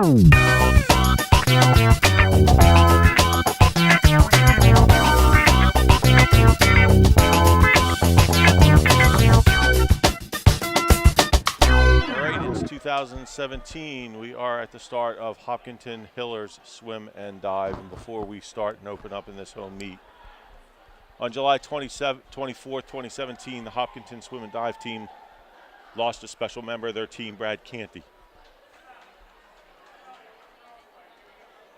It's 2017. We are at the start of Hopkinton Hillers Swim and Dive. And before we start and open up in this home meet, on July 24th, 2017, the Hopkinton Swim and Dive team lost a special member of their team, Brad Canty.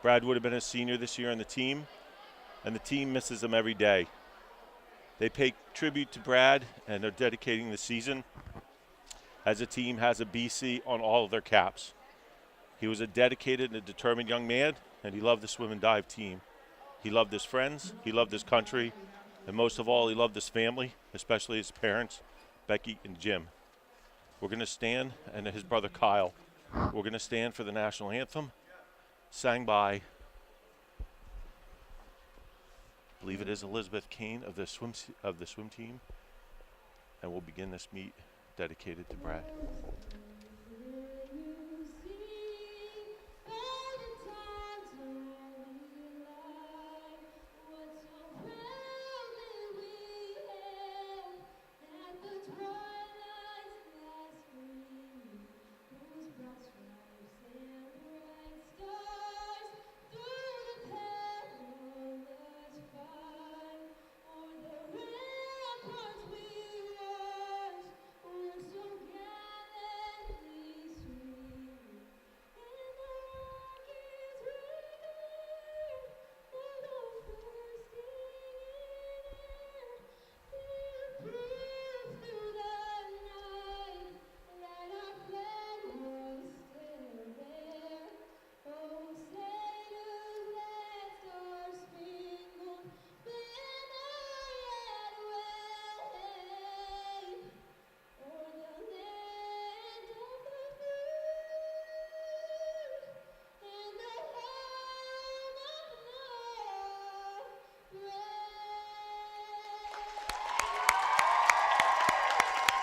Brad would have been a senior this year on the team, and the team misses him every day. They pay tribute to Brad, and they're dedicating the season as a team has a BC on all of their caps. He was a dedicated and a determined young man, and he loved the swim and dive team. He loved his friends, he loved his country, and most of all, he loved his family, especially his parents, Becky and Jim. We're going to stand, and his brother Kyle. We're going to stand for the national anthem, sang by, I believe it is Elizabeth Kane of the swim team, and we'll begin this meet dedicated to Brad.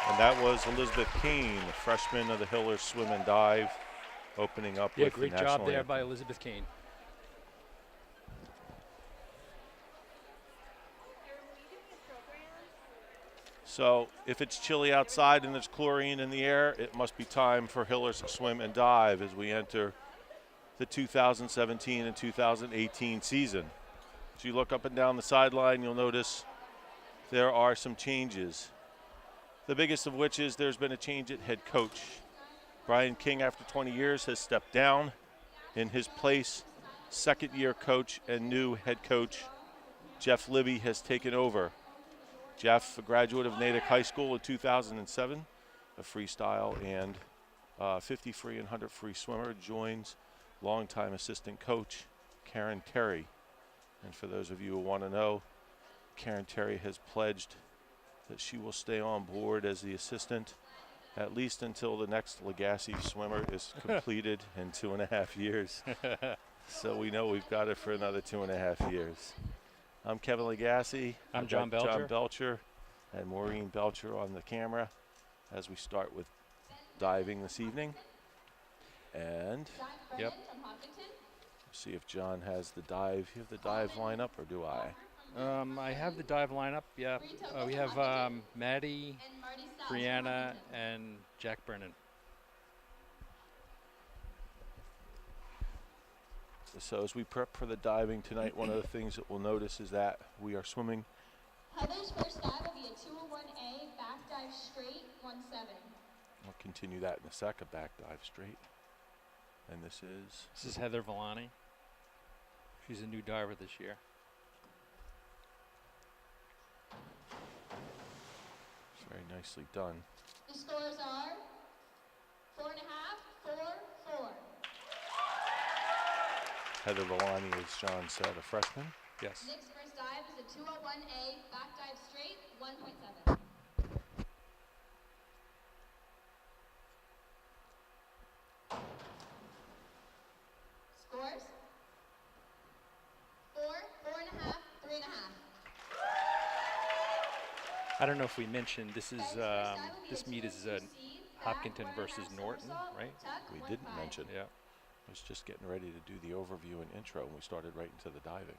And that was Elizabeth Kane, a freshman of the Hillers Swim and Dive, opening up with the national great job there anthem. by Elizabeth Kane. So if it's chilly outside and there's chlorine in the air, it must be time for Hillers Swim and Dive as we enter the 2017 and 2018 season. As you look up and down the sideline, you'll notice there are some changes. The biggest of which is there's been a change at head coach. Brian King, after 20 years, has stepped down. In his place, second-year coach and new head coach Jeff Libby has taken over. Jeff, a graduate of Natick High School in 2007, a freestyle and 50 free and 100 free swimmer, joins longtime assistant coach Karen Terry. And for those of you who want to know, Karen Terry has pledged that she will stay on board as the assistant at least until the next Legacy swimmer is completed in 2.5 years. So we know we've got it for another 2.5 years. I'm Kevin Legacy. I'm John Belcher. John Belcher and Maureen Belcher on the camera as we start with diving this evening. And yep. See if John has the dive. You have the dive lineup, or do I? I have the dive lineup, yeah. We have Maddie, Brianna, and Jack Brennan. So as we prep for the diving tonight, one of the things that we'll notice is that we are swimming. Heather's first dive will be a 201A back dive straight, 1.7. I'll continue that in a sec, a back dive straight. And this is Heather Villani. She's a new diver this year. Very nicely done. The scores are 4.5, 4, 4. Heather Villani, as John said, a freshman. Yes. Nick's first dive is a 201A back dive straight, 1.7. Scores 4, 4.5, 3.5. I don't know if we mentioned this is this meet is Hopkinton versus Norton, right? We didn't mention. Yeah. I was just getting ready to do the overview and intro, and we started right into the diving.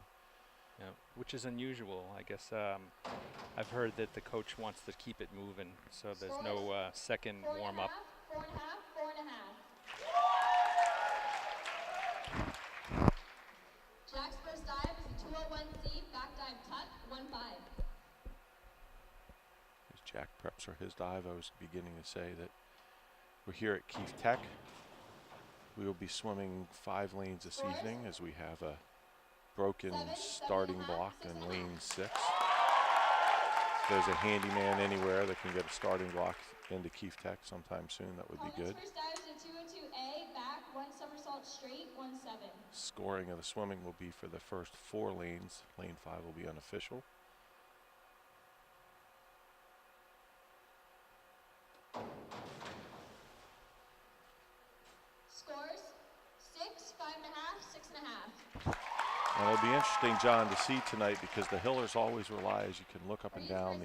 Yeah, which is unusual. I guess I've heard that the coach wants to keep it moving, so there's no second warm up. 4.5, 4.5. Jack's first dive is a 201C, back dive tuck, 1.5. As Jack preps for his dive, I was beginning to say that we're here at Keefe Tech. We will be swimming 5 lanes this evening as we have a broken starting block in lane 6. If there's a handyman anywhere that can get a starting block into Keefe Tech sometime soon, that would be good. First dive is a 202A, back, 1 somersault straight, 1.7. Scoring of the swimming will be for the first 4 lanes. Lane 5 will be unofficial. Scores 6, 5.5, 6.5. And it'll be interesting, John, to see tonight because the Hillers always rely, as you can look up and down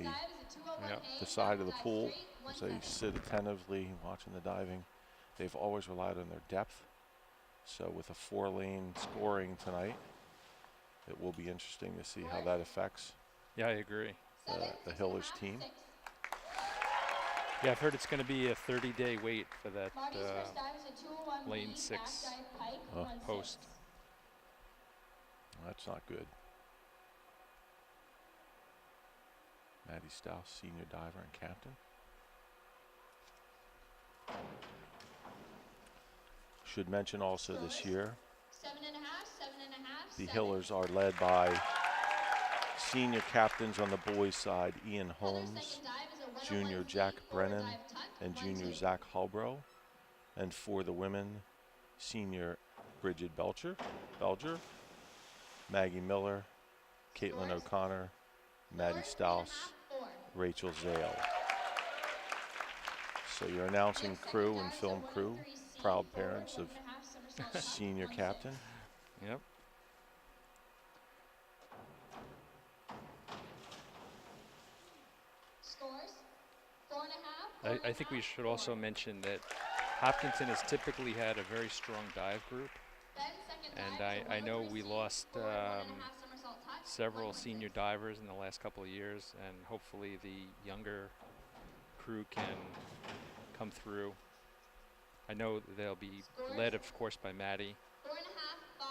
the side of the pool, as they sit attentively watching the diving. They've always relied on their depth. So with a 4-lane scoring tonight, it will be interesting to see how that affects Yeah, I agree. the Hillers team. Yeah, I've heard it's going to be a 30-day wait for that Marty's first dive is a 201B, lane back 6 dive pike, Oh. 1.6. post. That's not good. Maddie Stouse, senior diver and captain. Should mention also this year, 7.5, 7.5. the Hillers are led by senior captains on the boys' side, Ian Holmes, junior Jack Brennan, and junior Zach Halbrow. And for the women, senior Bridget Belger, Maggie Miller, Caitlin O'Connor, Maddie Stouse, Rachel Zale. So your announcing crew and film crew, proud parents of senior captain. Yep. Scores 4.5. I think we should also mention that Hopkinton has typically had a very strong dive group, and I know we lost several senior divers in the last couple of years, and hopefully the younger crew can come through. I know they'll be led, of course, by Maddie, 4.5, 5,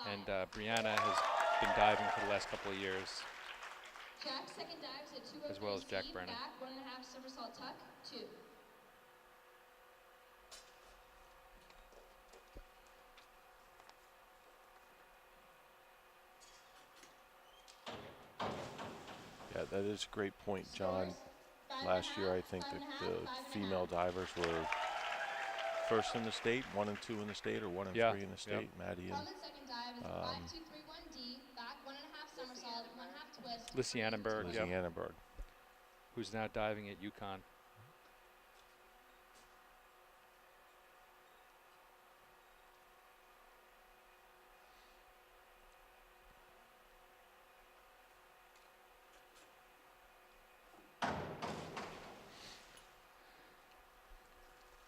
5. and Brianna has been diving for the last couple of years. Jack's second dive is a 203C, As well as Jack Brennan. back, 1.5 somersault tuck, 2. Yeah, that is a great point, John. Last year, I think that the female divers were first in the state, 1 and 2 in the state, or 1 and 3 in the state. Maddie and Coleman's second dive is a 5231D, back 1.5 somersault, 1.5 twist. Lizzie Annenberg, Lizzie yep, Annenberg. who's now diving at UConn.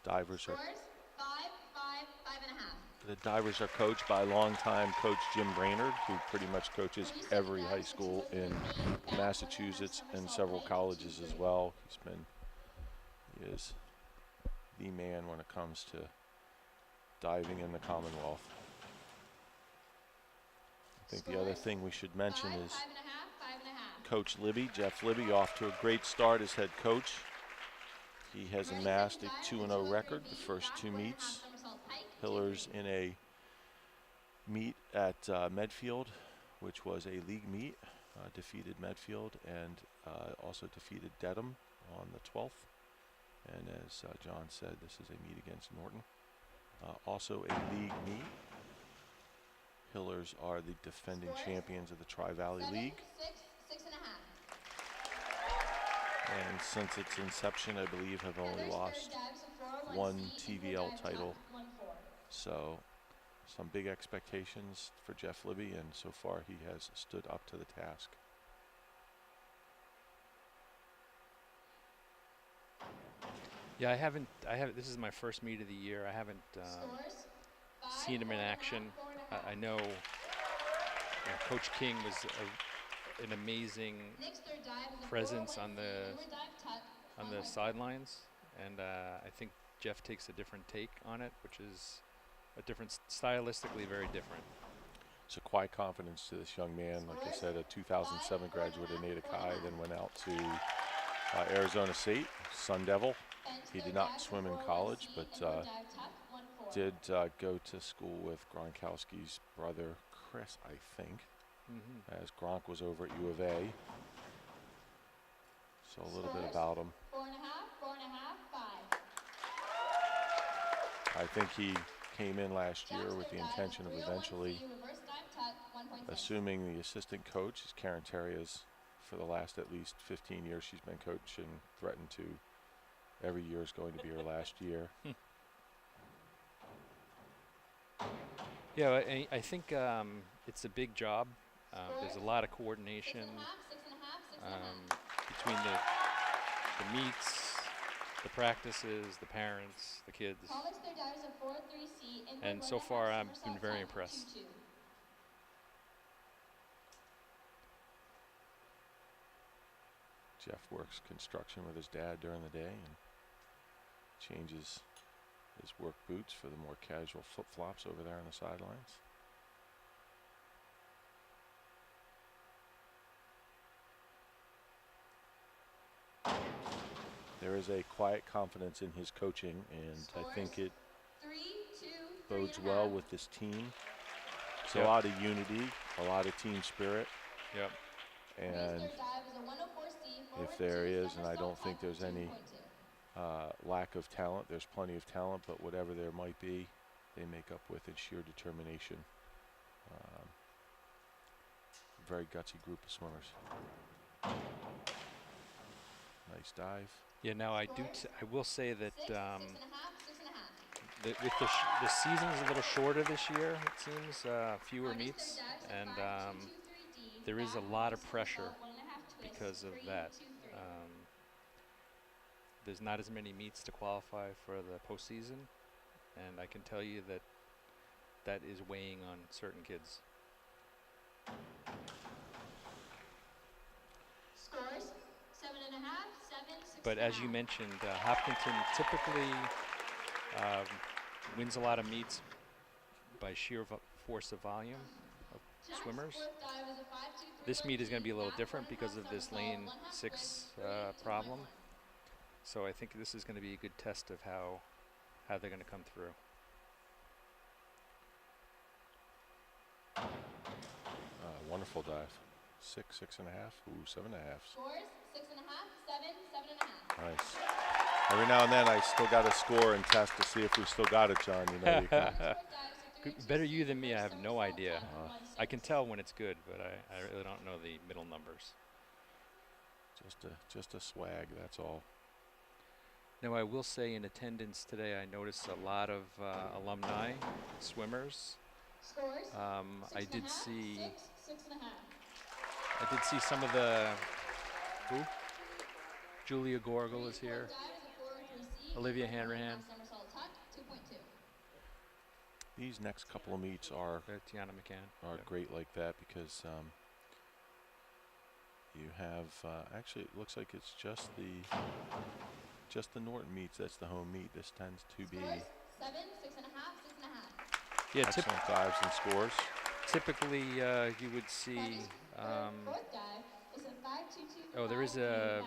Divers are Scores 5, 5, 5.5. the divers are coached by longtime coach Jim Brainerd, who pretty much coaches every high school in Massachusetts and several colleges as well. He is the man when it comes to diving in the Commonwealth. I think the other thing we should mention is 5.5, 5.5. Coach Libby, Jeff Libby, off to a great start as head coach. He has amassed a 2-0 record the first 2 meets. Hillers in a meet at Medfield, which was a league meet, defeated Medfield and also defeated Dedham on the 12th. And as John said, this is a meet against Norton. Also a league meet. Hillers are the defending champions of the Tri-Valley League. 6, 6.5. And since its inception, I believe have only lost 1 TVL title. So some big expectations for Jeff Libby, and so far he has stood up to the task. Yeah, I haven't. This is my first meet of the year. I haven't Scores seen him in action. I know, Coach King was an amazing presence on the sidelines, and I think Jeff takes a different take on it, which is a different, stylistically very different. It's a quiet confidence to this young man. Like I said, a 2007 graduate of Natick High, then went out to Arizona State, Sun Devil. He did not swim in college, but did go to school with Gronkowski's brother, Chris, I think, as Gronk was over at U of A. So a little bit about him. 4.5, 5. I think he came in last year with the intention of eventually assuming the assistant coach, is Karen Terrias, for the last at least 15 years she's been coaching, threatened to every year is going to be her last year. Yeah, I think it's a big job. There's a lot of coordination between the meets, the practices, the parents, the kids. And so far I've been very impressed. Jeff works construction with his dad during the day and changes his work boots for the more casual flip-flops over there on the sidelines. There is a quiet confidence in his coaching, and I think it bodes well with this team. It's a lot of unity, a lot of team spirit. Yep. And if there is, and I don't think there's any lack of talent, there's plenty of talent, but whatever there might be, they make up with in sheer determination. Very gutsy group of swimmers. Nice dive. Yeah, now I will say that with the season's a little shorter this year, it seems, fewer meets, and there is a lot of pressure because of that. There's not as many meets to qualify for the postseason, and I can tell you that that is weighing on certain kids. Scores 7.5, 7, 6. But as you mentioned, Hopkinton typically wins a lot of meets by sheer force of volume of swimmers. This meet is going to be a little different because of this lane 6 problem. So I think this is going to be a good test of how they're going to come through. Wonderful dive. 6, 6.5, ooh, 7.5. Scores 6.5, 7, 7.5. Nice. Every now and then I still got to score and test to see if we still got it, John. You know, you can. Better you than me, I have no idea. I can tell when it's good, but I really don't know the middle numbers. Just a swag, that's all. Now, I will say in attendance today, I noticed a lot of alumni swimmers. Scores I did see 6.5. I did see some of the Julia Gorgel is here. Olivia Hanrahan. These next couple of meets are Tiana McCann. great like that because you have actually it looks like it's just the Norton meets. That's the home meet. This tends to be 7, 6.5, 6.5. Yeah, excellent dives and scores. typically you would see. Fourth dive is a 5.22. There is a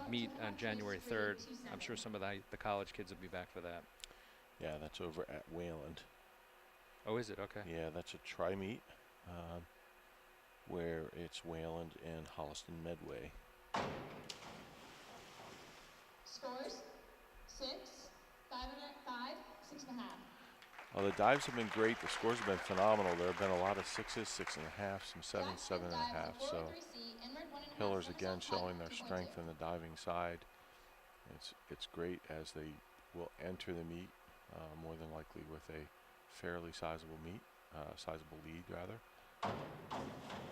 meet on January 3rd. I'm sure some of the college kids will be back for that. Yeah, that's over at Wayland. Oh, is it? Okay. Yeah, that's a tri-meet where it's Wayland and Holliston Medway. Scores 6, 5, 6.5. Well, the dives have been great. The scores have been phenomenal. There have been a lot of 6s, 6.5, some 7s, 7.5. So Hillers again showing their strength in the diving side. It's great as they will enter the meet more than likely with a fairly sizable lead rather.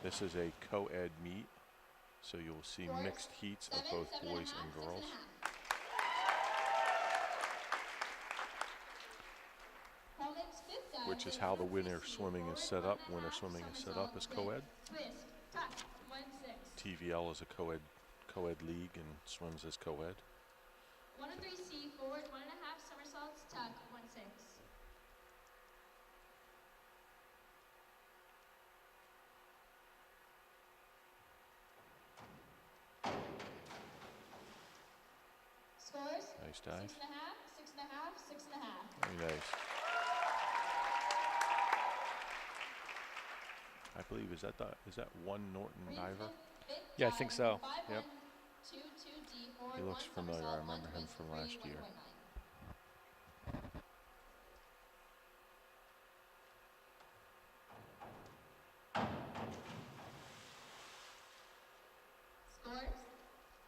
This is a co-ed meet, so you'll see mixed heats of both boys and girls. Mohammed's fifth dive which is is how the 103C winter swimming is set forward, up. Winter 1.5 swimming is set somersault up as with co-ed. twist, tuck, 1.6. TVL is a co-ed league and swims as co-ed. 103C forward, 1.5 somersaults, tuck, 1.6. Scores? Nice dive. 6.5, 6.5, 6.5. Very nice. I believe is that one Norton diver? Yeah, I think so. Yep. He looks familiar. I remember him from last year. Scores?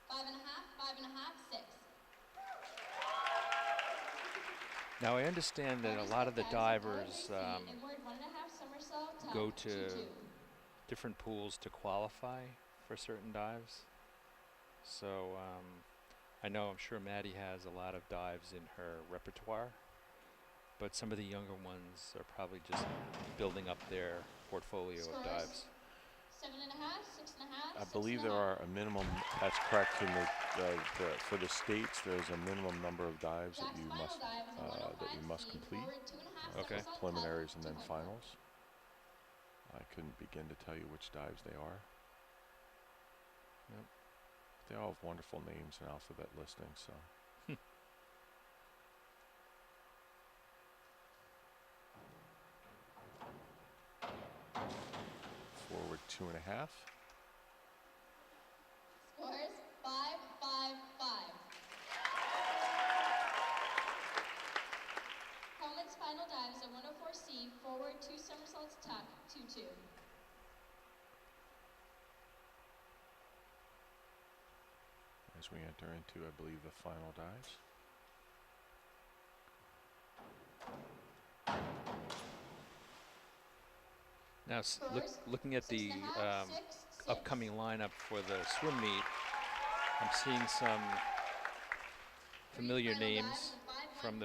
5.5, 5.5, 6. Now I understand that a lot of the divers Inward 1.5 somersault, tuck, go to 2.2. different pools to qualify for certain dives. So I'm sure Maddie has a lot of dives in her repertoire, but some of the younger ones are probably just building up their portfolio of Scores? dives. 7.5, 6.5. I believe there are a minimum. That's correct. In for the states, there's a minimum number of dives that you must complete. Okay. Preliminaries and then finals. I couldn't begin to tell you which dives they are. Yep. They all have wonderful names and alphabet listings. So. Forward 2.5. Scores 5, 5, 5. Helmet's final dive is a 104C forward 2 somersaults tuck 2-2. As we enter into, I believe, the final dives. Now, looking at the upcoming lineup for the swim meet, I'm seeing some familiar names from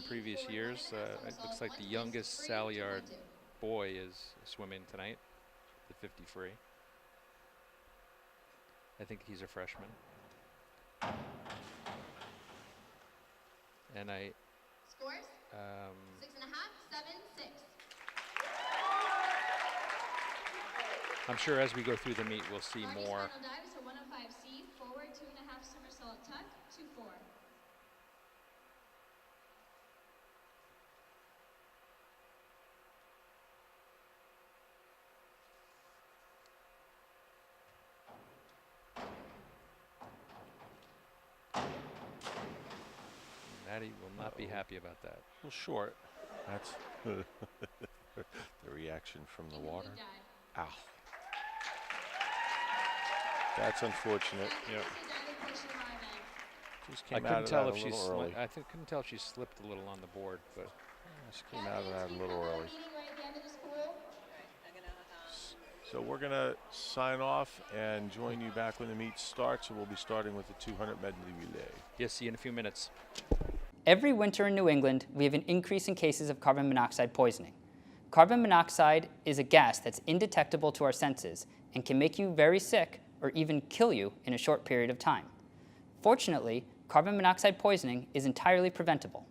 previous years. It looks like the youngest Salyard boy is swimming tonight, the 50 free. I think he's a freshman. And Scores? 6.5, 7, 6. I'm sure as we go through the meet, we'll see Marty's more. final dive is a 105C forward 2.5 somersault tuck 2-4. Maddie will not be happy about that. A little short. That's the reaction from the water. Ow. That's unfortunate. Yep. Just I came out couldn't of tell that if a she little early. couldn't tell if she slipped a little on the board, but Just came out of that a little early. So we're going to sign off and join you back when the meet starts. And we'll be starting with the 200 medley relay. yes, see you in a few minutes. Every winter in New England, we have an increase in cases of carbon monoxide poisoning. Carbon monoxide is a gas that's indetectable to our senses and can make you very sick or even kill you in a short period of time. Fortunately, carbon monoxide poisoning is entirely preventable.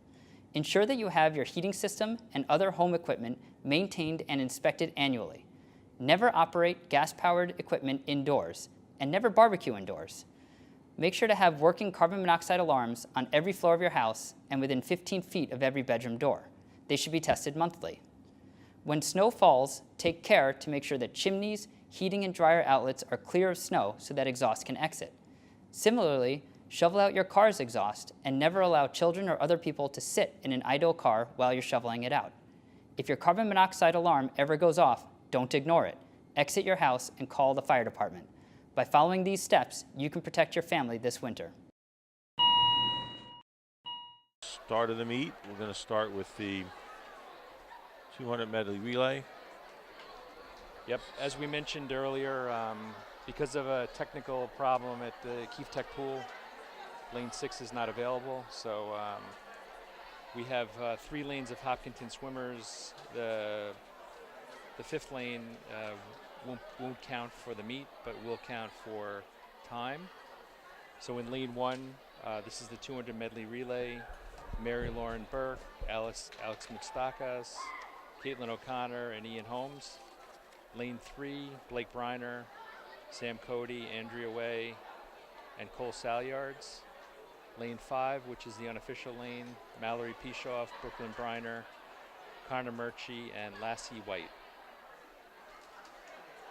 Ensure that you have your heating system and other home equipment maintained and inspected annually. Never operate gas-powered equipment indoors, and never barbecue indoors. Make sure to have working carbon monoxide alarms on every floor of your house and within 15 feet of every bedroom door. They should be tested monthly. When snow falls, take care to make sure that chimneys, heating and dryer outlets are clear of snow so that exhaust can exit. Similarly, shovel out your car's exhaust and never allow children or other people to sit in an idle car while you're shoveling it out. If your carbon monoxide alarm ever goes off, don't ignore it. Exit your house and call the fire department. By following these steps, you can protect your family this winter. Start of the meet. We're going to start with the 200 medley relay. Yep, as we mentioned earlier, because of a technical problem at the Keefe Tech pool, lane 6 is not available, so We have 3 lanes of Hopkinton swimmers. The fifth lane won't count for the meet, but will count for time. So in lane 1, this is the 200 medley relay. Mary Lauren Burke, Alex Moustakas, Caitlin O'Connor, and Ian Holmes. Lane 3, Blake Briner, Sam Cody, Andrea Way, and Cole Salyards. Lane 5, which is the unofficial lane, Mallory Pishoff, Brooklyn Briner, Connor Murchie, and Lassie White.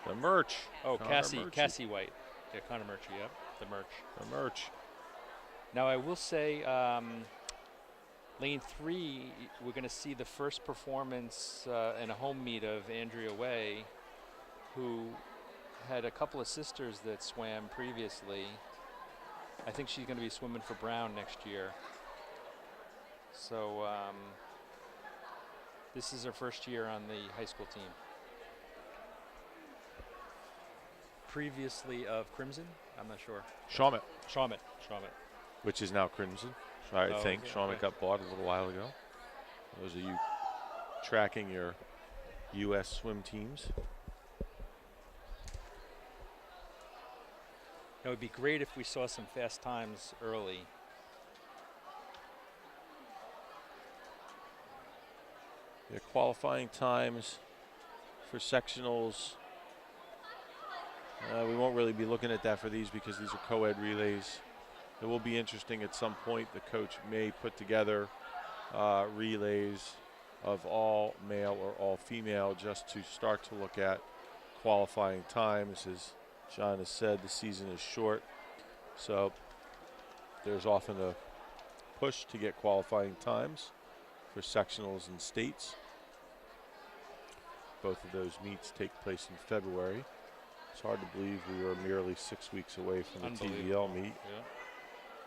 The Merch. Oh, Connor Cassie Murchie. White. Yeah, Connor Murchie, yep, the Merch. The Merch. Now I will say, lane 3, we're going to see the first performance in a home meet of Andrea Way, who had a couple of sisters that swam previously. I think she's going to be swimming for Brown next year. So this is her first year on the high school team. Previously of Crimson, I'm not sure. Shawmut, Shawmut. which is now Crimson. I Oh, think okay, Shawmut okay. got bought a little while ago. Those of you tracking your U.S. swim teams. It would be great if we saw some fast times early. The qualifying times for sectionals. We won't really be looking at that for these because these are co-ed relays. It will be interesting at some point. The coach may put together relays of all male or all female just to start to look at qualifying times. As John has said, the season is short, so there's often a push to get qualifying times for sectionals and states. Both of those meets take place in February. It's hard to believe we are merely 6 weeks away from the Unbelievable. TVL meet, Yeah.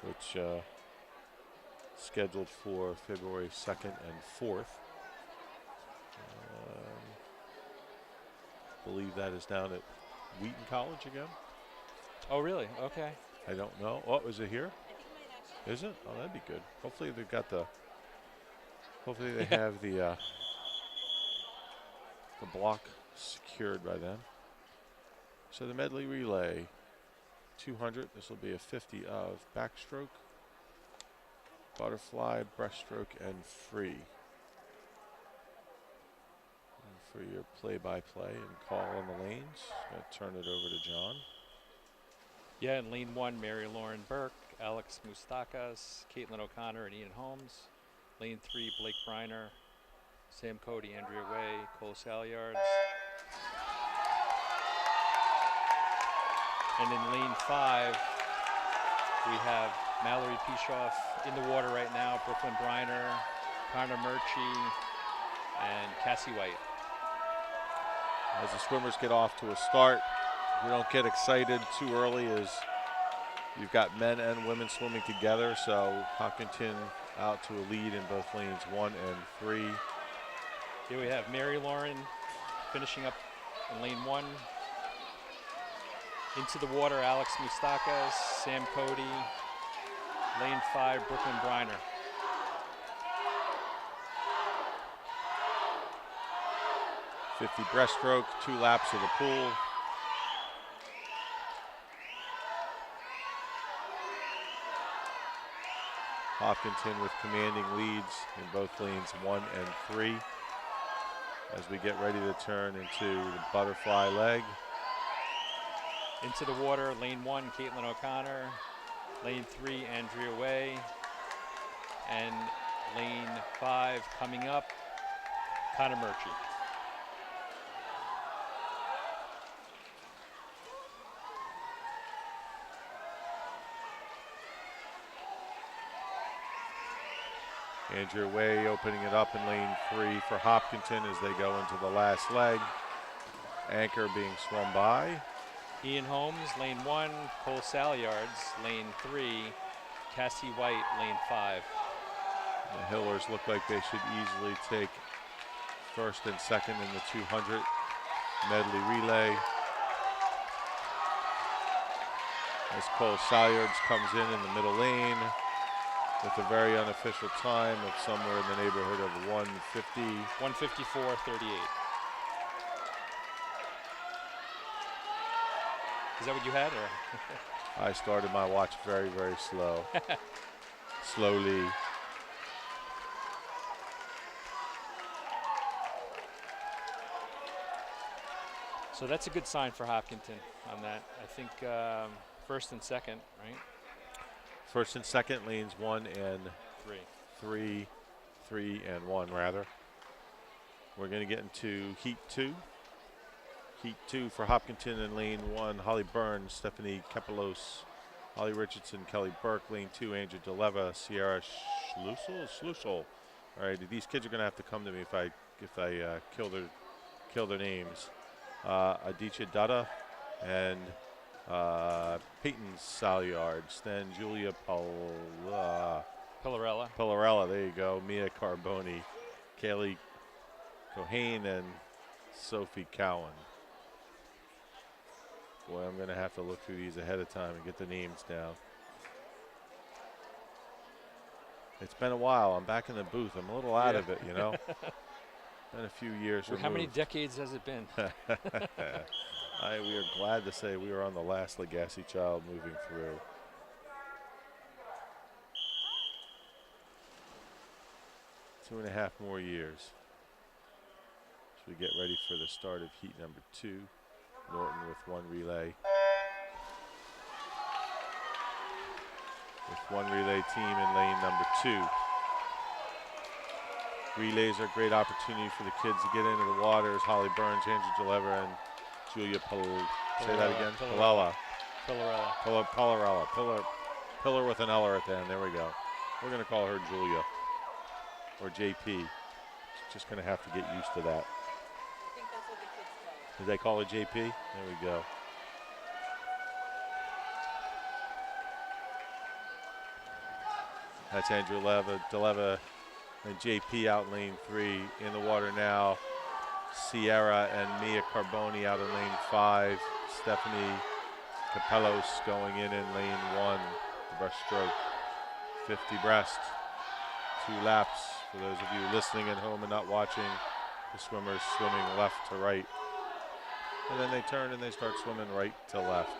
which scheduled for February 2nd and 4th. Believe that is down at Wheaton College again. Oh, really? Okay. I don't know. Oh, is it here? Is it? Oh, that'd be good. Hopefully they've got the. Hopefully they have the block secured by then. So the medley relay, 200. This will be a 50 of backstroke, butterfly, breaststroke, and free. And for your play-by-play and call on the lanes, I'm going to turn it over to John. Yeah, in lane 1, Mary Lauren Burke, Alex Moustakas, Caitlin O'Connor, and Ian Holmes. Lane 3, Blake Briner, Sam Cody, Andrea Way, Cole Salyards. And in lane 5, we have Mallory Pishoff in the water right now, Brooklyn Briner, Connor Murchie, and Cassie White. As the swimmers get off to a start, we don't get excited too early as you've got men and women swimming together. So Hopkinton out to a lead in both lanes 1 and 3. Here we have Mary Lauren finishing up in lane 1. Into the water, Alex Moustakas, Sam Cody, lane 5, Brooklyn Briner. .50 breaststroke, 2 laps of the pool. Hopkinton with commanding leads in both lanes 1 and 3 as we get ready to turn into the butterfly leg. Into the water, lane 1, Caitlin O'Connor, lane 3, Andrea Way, and lane 5 coming up, Connor Murchie. Andrea Way opening it up in lane 3 for Hopkinton as they go into the last leg. Anchor being swum by. Ian Holmes, lane 1, Cole Salyards, lane 3, Cassie White, lane 5. The Hillers look like they should easily take first and second in the 200 medley relay. As Cole Salyards comes in the middle lane. with a very unofficial time of somewhere in the neighborhood of 150. 154.38. Is that what you had, or? I started my watch very, very slow. Slowly. So that's a good sign for Hopkinton on that. I think first and second, right? First and second, lanes 1 and 3 and 1 rather. We're going to get into heat 2. Heat 2 for Hopkinton in lane 1, Holly Burns, Stephanie Kepelos, Holly Richardson, Kelly Burke. Lane 2, Angel DeLeva, Sierra Schlusel. All right, these kids are going to have to come to me if I kill their names. Aditya Dutta and Peyton Salyards. Then Julia Pillarella. There you go. Mia Carboni, Kaylee Cohane, and Sophie Cowan. Boy, I'm going to have to look through these ahead of time and get the names down. It's been a while. I'm back in the booth. I'm a little out of it, you know. Been a few years removed. How many decades has it been? We are glad to say we are on the last Legacy child moving through. Two and a half more years. So we get ready for the start of heat number 2. Norton with 1 relay. With 1 relay team in lane number 2. Relays are a great opportunity for the kids to get into the waters. Holly Burns, Angel DeLeva, and Julia Pillarella. Pillar with an L at the end. There we go. We're going to call her Julia or JP. Just going to have to get used to that. I think that's what the kids call it. Did they call her JP? There we go. That's Andrew DeLeva and JP out in lane 3. In the water now, Sierra and Mia Carboni out in lane 5. Stephanie Capelos going in lane 1. The breaststroke, 50 breast. 2 laps. For those of you listening at home and not watching, the swimmers swimming left to right. And then they turn and they start swimming right to left.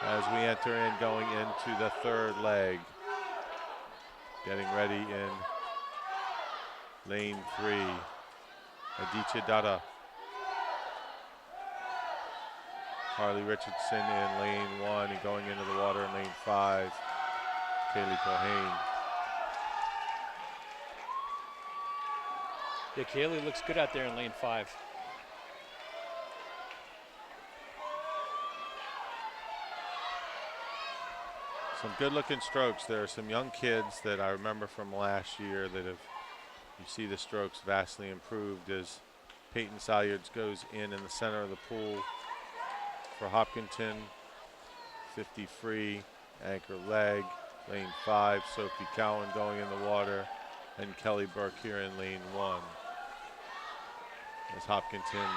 As we enter in, going into the 3rd leg. Getting ready in lane 3. Aditya Dutta. Harley Richardson in lane 1 and going into the water in lane 5. Kaylee Cohane. Yeah, Kaylee looks good out there in lane 5. Some good-looking strokes. There are some young kids that I remember from last year that have, you see the strokes vastly improved as Peyton Salyards goes in the center of the pool for Hopkinton. 50 free, anchor leg, lane 5. Sophie Cowan going in the water, and Kelly Burke here in lane 1. As Hopkinton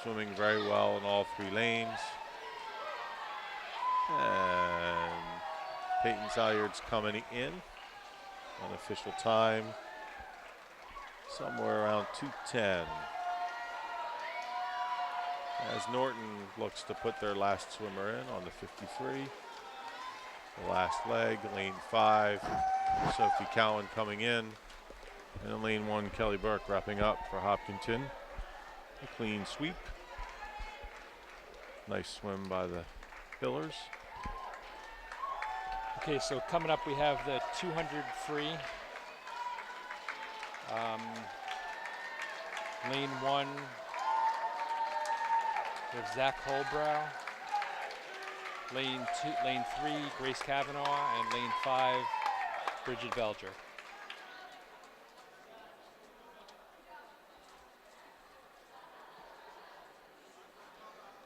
swimming very well in all 3 lanes. And Peyton Salyards coming in. Unofficial time, somewhere around 2:10. As Norton looks to put their last swimmer in on the 53. The last leg, lane 5. Sophie Cowan coming in. And in lane 1, Kelly Burke wrapping up for Hopkinton. A clean sweep. Nice swim by the Pillars. Okay, so coming up we have the 200 free. Lane 1, we have Zach Holbrow. Lane 3, Grace Kavanaugh, and lane 5, Bridget Belger.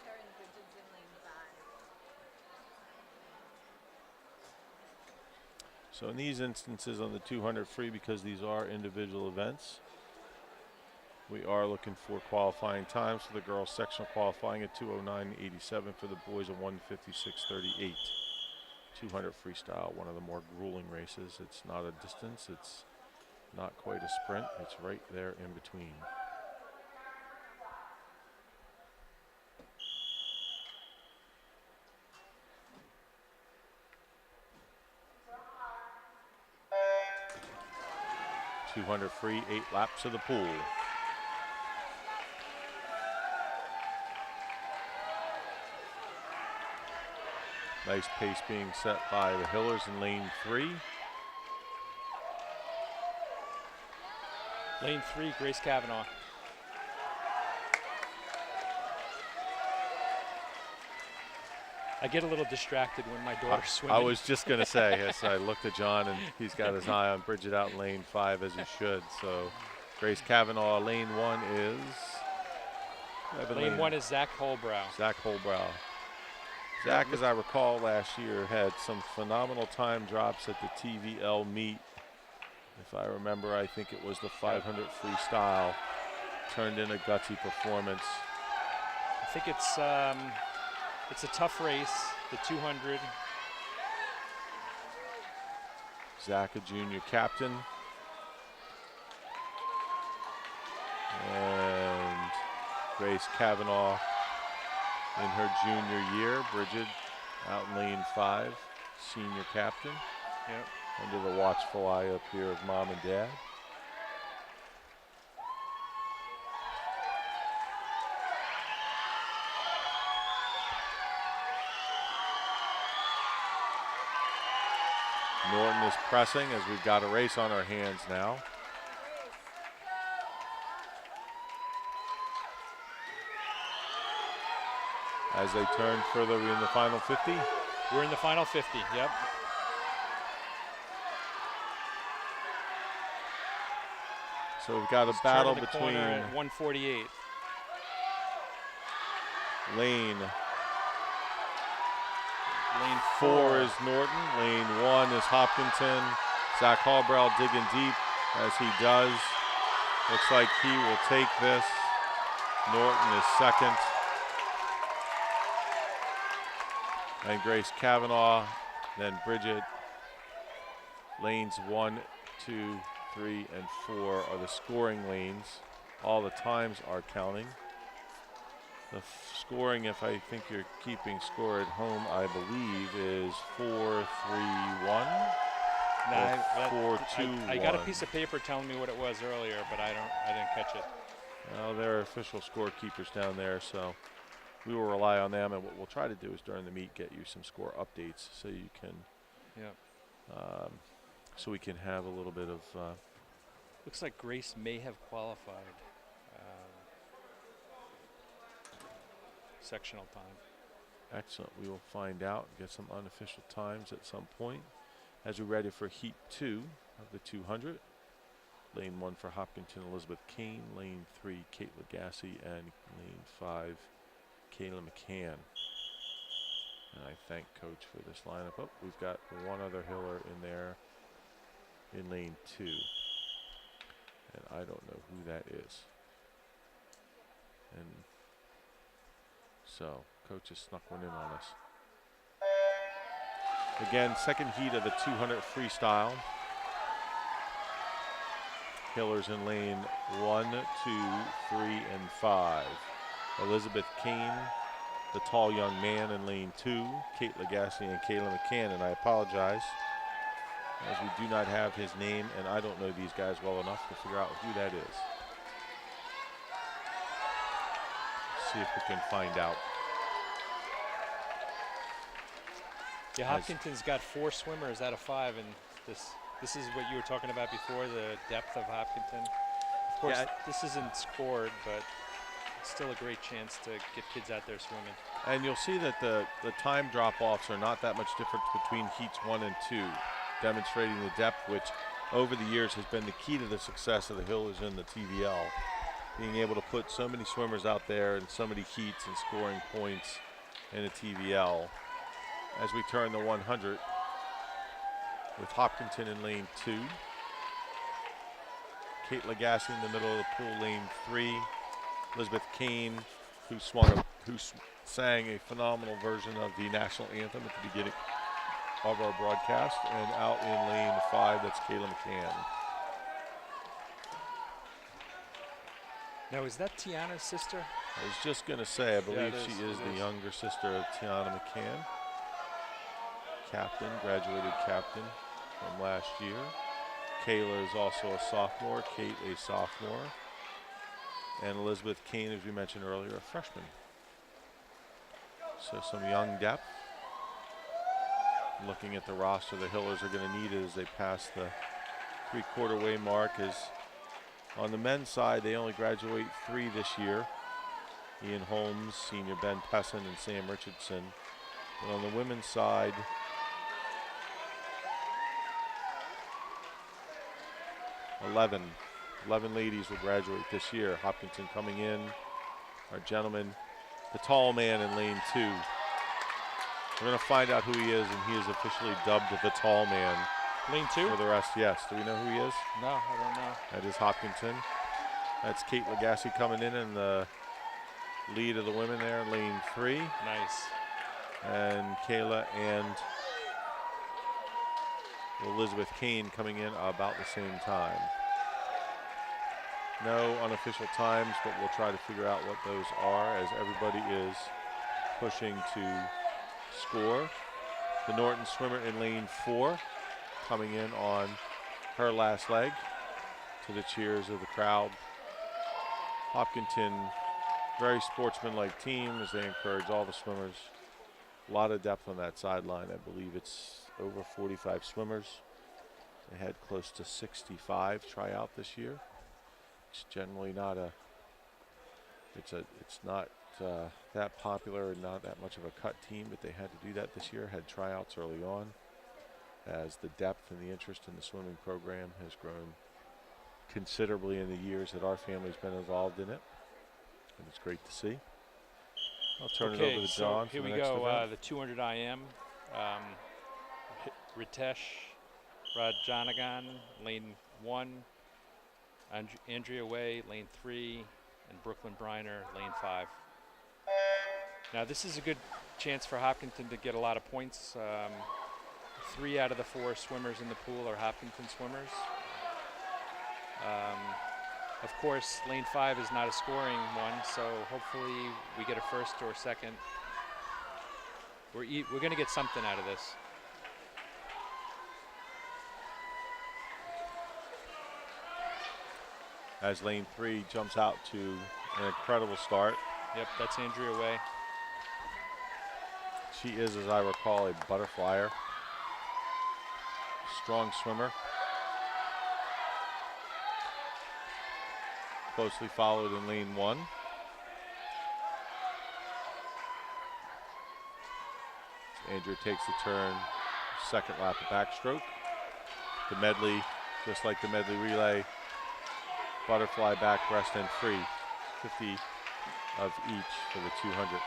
Karen Bridges in lane 5. So in these instances on the 200 free, because these are individual events, We are looking for qualifying times for the girls sectional qualifying at 2:09.87 for the boys at 1:56.38. 200 freestyle, one of the more grueling races. It's not a distance, it's not quite a sprint, it's right there in between. .200 free, 8 laps of the pool. Nice pace being set by the Hillers in lane 3. Lane 3, Grace Kavanaugh. I get a little distracted when my daughter's swimming. I was just going to say, yes, I looked at John and he's got his eye on Bridget out in lane 5 as he should. So Grace Kavanaugh, lane 1 is? Lane 1 is Zach Holbrow. Zach Holbrow. Zach, as I recall, last year had some phenomenal time drops at the TVL meet. If I remember, I think it was the 500 freestyle. Turned in a gutsy performance. I think it's a tough race, the 200. Zach, a junior captain. And Grace Kavanaugh in her junior year. Bridget out in lane 5, senior captain. Yep. Under the watchful eye up here of mom and dad. Norton is pressing as we've got a race on our hands now. As they turn further in the final 50. We're in the final 50, yep. So we've got a battle between at 148. Lane 4 4 is Norton. Lane 1 is Hopkinton. Zach Holbrow digging deep as he does. Looks like he will take this. Norton is second. And Grace Kavanaugh, then Bridget. Lanes 1, 2, 3, and 4 are the scoring lanes. All the times are counting. The scoring, if I think you're keeping score at home, I believe is 4-3-1. No, 4-2-1. I got a piece of paper telling me what it was earlier, but I didn't catch it. Well, there are official scorekeepers down there, so we will rely on them. And what we'll try to do is during the meet get you some score updates so you can, so we can have a little bit of. Looks like Grace may have qualified. Sectional time. Excellent. We will find out, get some unofficial times at some point as we're ready for Heat 2 of the 200. Lane 1 for Hopkinton, Elizabeth Kane. Lane 3, Kate Lagasse. And lane 5, Kayla McCann. And I thank Coach for this lineup. Oh, we've got one other Hiller in there in lane 2. And I don't know who that is. And so, Coach has snuck one in on us. Again, second heat of the 200 freestyle. Hillers in lane 1, 2, 3, and 5. Elizabeth Kane, the tall young man in lane 2. Kate Lagasse and Kayla McCann, and I apologize as we do not have his name, and I don't know these guys well enough to figure out who that is. See if we can find out. Yeah, Hopkinton's got 4 swimmers out of 5, and this is what you were talking about before, the depth of Hopkinton. Of course, this isn't scored, but it's still a great chance to get kids out there swimming. And you'll see that the time drop-offs are not that much different between heats 1 and 2, demonstrating the depth, which over the years has been the key to the success of the Hillers in the TVL. Being able to put so many swimmers out there in so many heats and scoring points in a TVL. As we turn the 100 with Hopkinton in lane 2. Kate Legassi in the middle of the pool, lane 3. Elizabeth Kane, who sang a phenomenal version of the national anthem at the beginning of our broadcast. And out in lane 5, that's Kayla McCann. Now, is that Tiana's sister? I was just going to say, I believe it she is, is it the is. younger sister of Tiana McCann. Captain, graduated captain from last year. Kayla is also a sophomore, Kate a sophomore, and Elizabeth Kane, as we mentioned earlier, a freshman. So some young depth. Looking at the roster, the Hillers are going to need it as they pass the three-quarter way mark. Is on the men's side, they only graduate 3 this year. Ian Holmes, senior Ben Pesson, and Sam Richardson. And on the women's side, eleven ladies will graduate this year. Hopkinton coming in, our gentleman, the tall man in lane 2. We're going to find out who he is, and he is officially dubbed the tall man. Lane 2? For the rest, yes. Do we know who he is? No, I don't know. That is Hopkinton. That's Kate Legassi coming in the lead of the women there, lane 3. Nice. And Kayla and Elizabeth Kane coming in about the same time. No unofficial times, but we'll try to figure out what those are as everybody is pushing to score. The Norton swimmer in lane 4 coming in on her last leg to the cheers of the crowd. Hopkinton, very sportsmanlike team as they encourage all the swimmers. A lot of depth on that sideline. I believe it's over 45 swimmers. They had close to 65 try out this year. It's generally not it's not that popular and not that much of a cut team, but they had to do that this year. Had tryouts early on as the depth and the interest in the swimming program has grown considerably in the years that our family's been involved in it. And it's great to see. I'll turn it over to John. So here for we the next go. event. The 200 IM. Ritesh Rajanagan, lane 1. Andrea Way, lane 3. And Brooklyn Briner, lane 5. Now this is a good chance for Hopkinton to get a lot of points. 3 out of the 4 swimmers in the pool are Hopkinton swimmers. Of course, lane 5 is not a scoring one, so hopefully we get a first or second. We're going to get something out of this. As lane 3 jumps out to an incredible start. Yep, that's Andrea Way. She is, as I recall, a butterflyer. Strong swimmer. Closely followed in lane 1. Andrea takes the turn, second lap of backstroke. The medley, just like the medley relay, butterfly, back, breast, and free. 50 of each for the 200.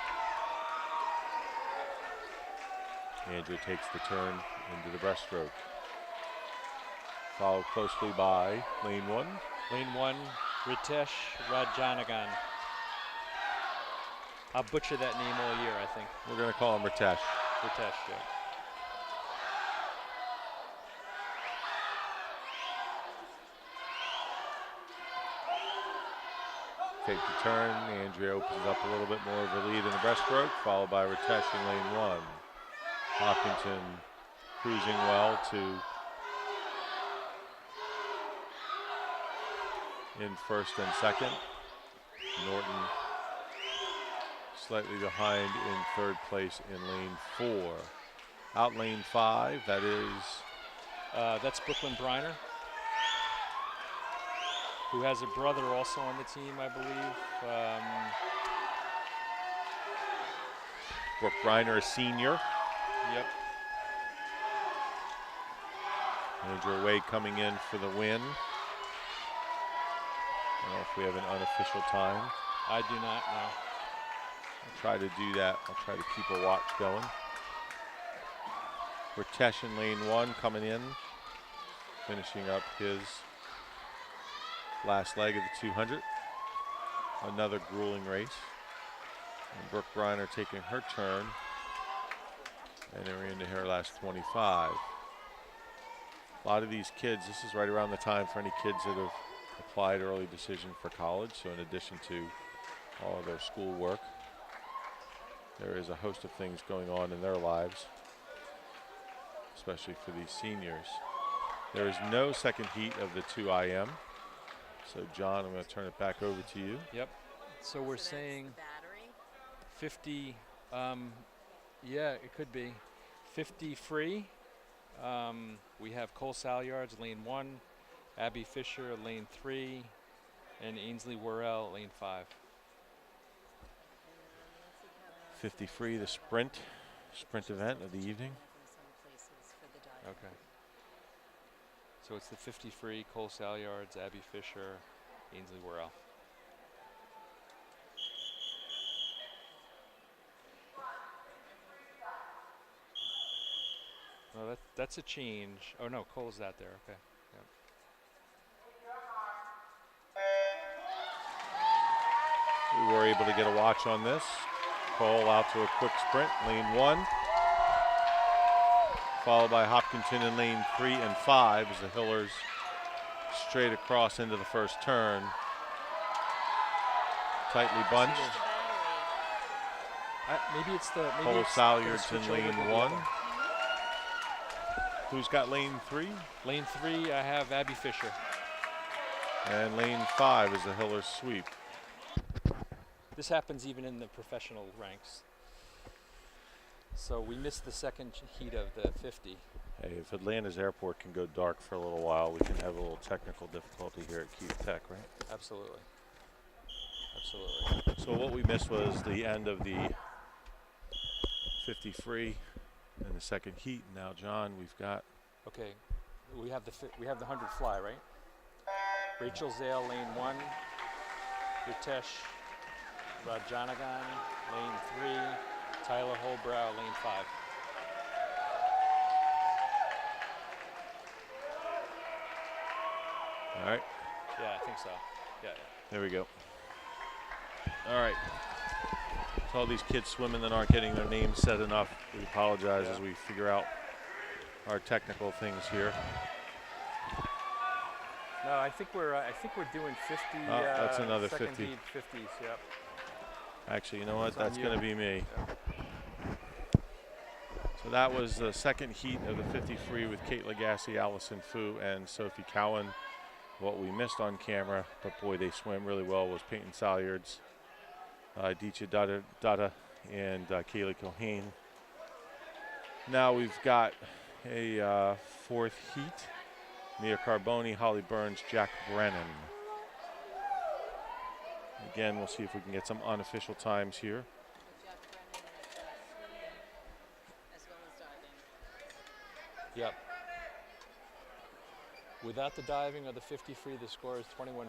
Andrea takes the turn into the breaststroke. Followed closely by lane 1. Lane 1, Ritesh Rajanagan. I'll butcher that name all year, I think. We're going to call him Ritesh. Ritesh, yeah. Take the turn. Andrea opens up a little bit more of a lead in the breaststroke, followed by Ritesh in lane 1. Hopkinton cruising well to in first and second. Norton slightly behind in third place in lane 4. Out lane 5, that is That's Brooklyn Briner, who has a brother also on the team, I believe. Brooke Reiner, a senior. Yep. Andrew Wade coming in for the win. I don't know if we have an unofficial time. I do not know. I'll try to do that. I'll try to keep a watch going. Ritesh in lane 1 coming in, finishing up his Last leg of the 200. Another grueling race. And Brooke Briner taking her turn. Entering into her last 25. A lot of these kids, this is right around the time for any kids that have applied early decision for college. So in addition to all of their school work, there is a host of things going on in their lives, especially for these seniors. There is no second heat of the 2 IM. So John, I'm going to turn it back over to you. Yep. So we're that's saying the battery. 50, yeah, it could be. 50 free. We have Cole Salyards, lane 1, Abby Fisher, lane 3, and Ainsley Worrell, lane 5. 50 free, the sprint event of the evening. Okay. So it's the 50 free, Cole Salyards, Abby Fisher, Ainsley Worrell. No, that's a change. Oh no, Cole's out there. Okay. Yep. We were able to get a watch on this. Cole out to a quick sprint, lane 1. Followed by Hopkinton in lane 3 and 5 as the Hillers straight across into the first turn. Tightly bunched. Maybe it's the Cole Salyards in lane 1. Who's got lane 3? Lane 3, I have Abby Fisher. And lane 5 is the Hillers sweep. This happens even in the professional ranks. So we missed the second heat of the 50. Hey, if Atlanta's airport can go dark for a little while, we can have a little technical difficulty here at Keith Tech, right? Absolutely. Absolutely. So what we missed was the end of the 50 free in the second heat. Now, John, we've got Okay, we have the 100 fly, right? Rachel Zale, lane 1. Ritesh Rajanagan, lane 3. Tyler Holbrow, lane 5. all right. Yeah, I think so. Yeah. There we go. All right. To all these kids swimming that aren't getting their names said enough, we apologize as we figure out our technical things here. No, I think we're doing 50. That's another second 50. Heat 50s. Yep. Actually, you know what? It's on That's you. going to be me. Yeah. So that was the second heat of the 50 free with Kate Legassi, Allison Fu, and Sophie Cowan. What we missed on camera, but boy, they swam really well, was Peyton Salyards, Dicha Dada, and Kaylee Cohane. Now we've got a fourth heat. Mia Carboni, Holly Burns, Jack Brennan. Again, we'll see if we can get some unofficial times here. Jack Brennan is swimming as well as diving. Yep. Without the diving of the 50 free, the score is 21-5.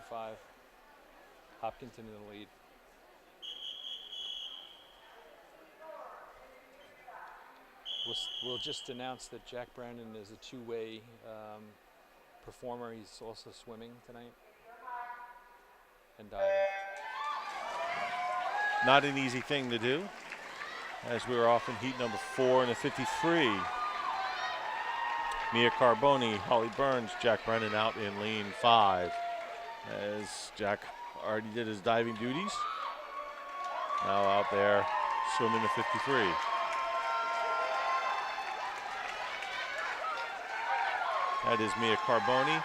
Hopkinton in the lead. We'll just announce that Jack Brandon is a two-way performer. He's also swimming tonight and diving. Not an easy thing to do, as we were off in heat number 4 in the 53. Mia Carboni, Holly Burns, Jack Brennan out in lane 5, as Jack already did his diving duties. Now out there swimming the 53. That is Mia Carboni,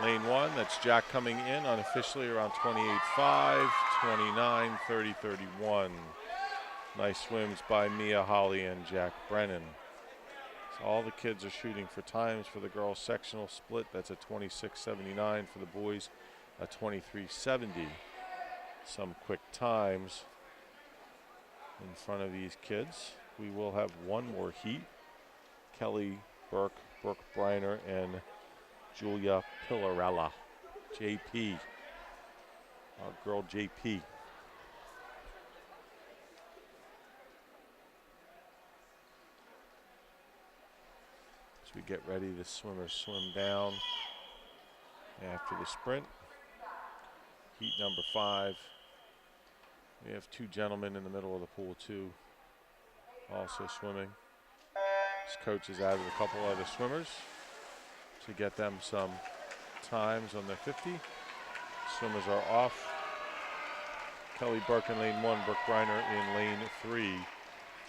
lane 1. That's Jack coming in unofficially around 28.5, 29, 30, 31. Nice swims by Mia, Holly, and Jack Brennan. So all the kids are shooting for times for the girls' sectional split. That's a 26.79 for the boys, a 23.70. Some quick times in front of these kids. We will have one more heat. Kelly Burke, Brooke Briner, and Julia Pillarella, JP, our girl JP. As we get ready, the swimmers swim down after the sprint. Heat number 5. We have 2 gentlemen in the middle of the pool too, also swimming. This coach has added a couple other swimmers to get them some times on their 50. Swimmers are off. Kelly Burke in lane 1, Brooke Reiner in lane 3,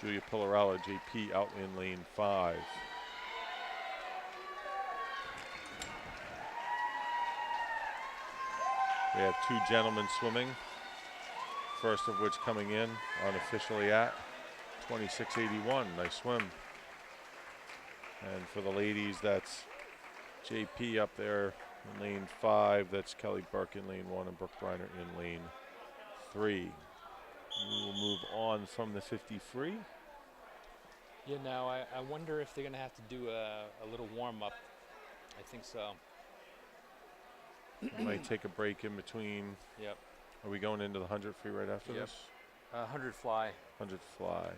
Julia Pillarella, JP out in lane 5. We have 2 gentlemen swimming, first of which coming in unofficially at 26.81. Nice swim. And for the ladies, that's JP up there in lane 5. That's Kelly Burke in lane 1 and Brooke Reiner in lane 3. We will move on from the 50 free. Yeah, now I wonder if they're going to have to do a little warm-up. I think so. We might take a break in between. Yep. Are we going into the 100 free right after Yep. this? 100 fly. 100 fly.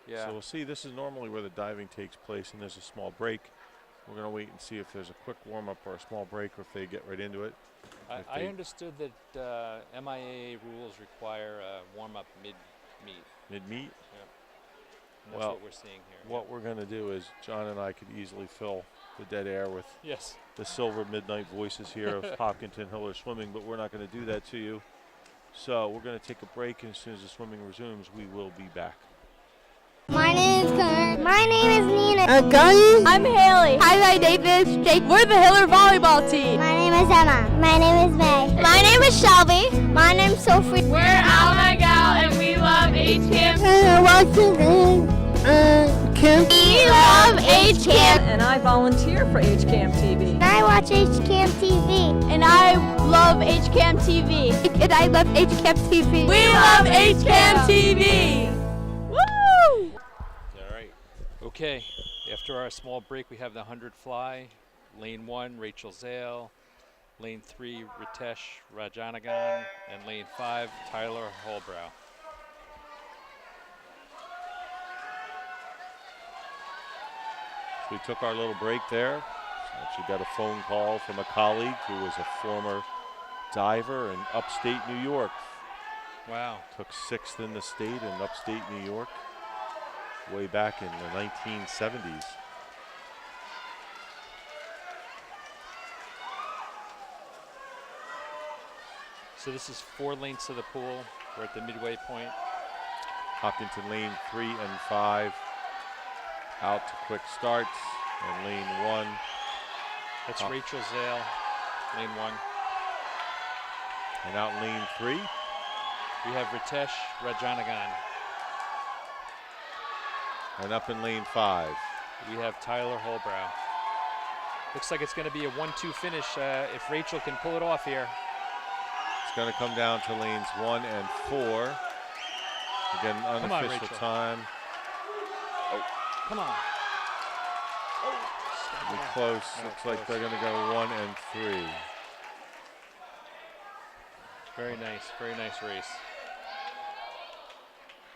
Yeah. So we'll see. This is normally where the diving takes place, and there's a small break. We're going to wait and see if there's a quick warm-up or a small break, or if they get right into it. I understood that MIA rules require a warm-up mid-meet. Mid-meet? Yep. And that's Well, what we're seeing here. What we're going to do is John and I could easily fill the dead air with Yes. the silver midnight voices here of Hopkinton Hiller Swimming, but we're not going to do that to you. So we're going to take a break, and as soon as the swimming resumes, we will be back. My name is Connor. My name is Nina. I'm Haley. Hi, Davis. Jake. We're the Hiller volleyball team. My name is Emma. My name is May. My name is Shelby. My name is Sophie. We're Alma Gal and we love HCAM. We love HCAM. And I volunteer for HCAM TV. And I watch HCAM TV. And I love HCAM TV. And I love HCAM TV. We love HCAM TV. Woo! All right. Okay. After our small break, we have the 100 fly. Lane 1, Rachel Zale. Lane 3, Ritesh Rajanagan. And lane 5, Tyler Holbrow. We took our little break there. Actually got a phone call from a colleague who was a former diver in upstate New York. Wow. Took 6th in the state in upstate New York way back in the 1970s. So this is 4 lengths of the pool. We're at the midway point. Hopkinton lane 3 and 5 out to quick starts, and lane 1. That's Rachel Zale, lane 1. And out in lane 3, We have Ritesh Rajanagan. and up in lane 5. We have Tyler Holbrow. Looks like it's going to be a 1-2 finish if Rachel can pull it off here. It's going to come down to lanes 1 and 4. Again, on, unofficial Rachel. time. Come on. Be close. Oh, Looks close. like they're going to go 1 and 3. Very nice race.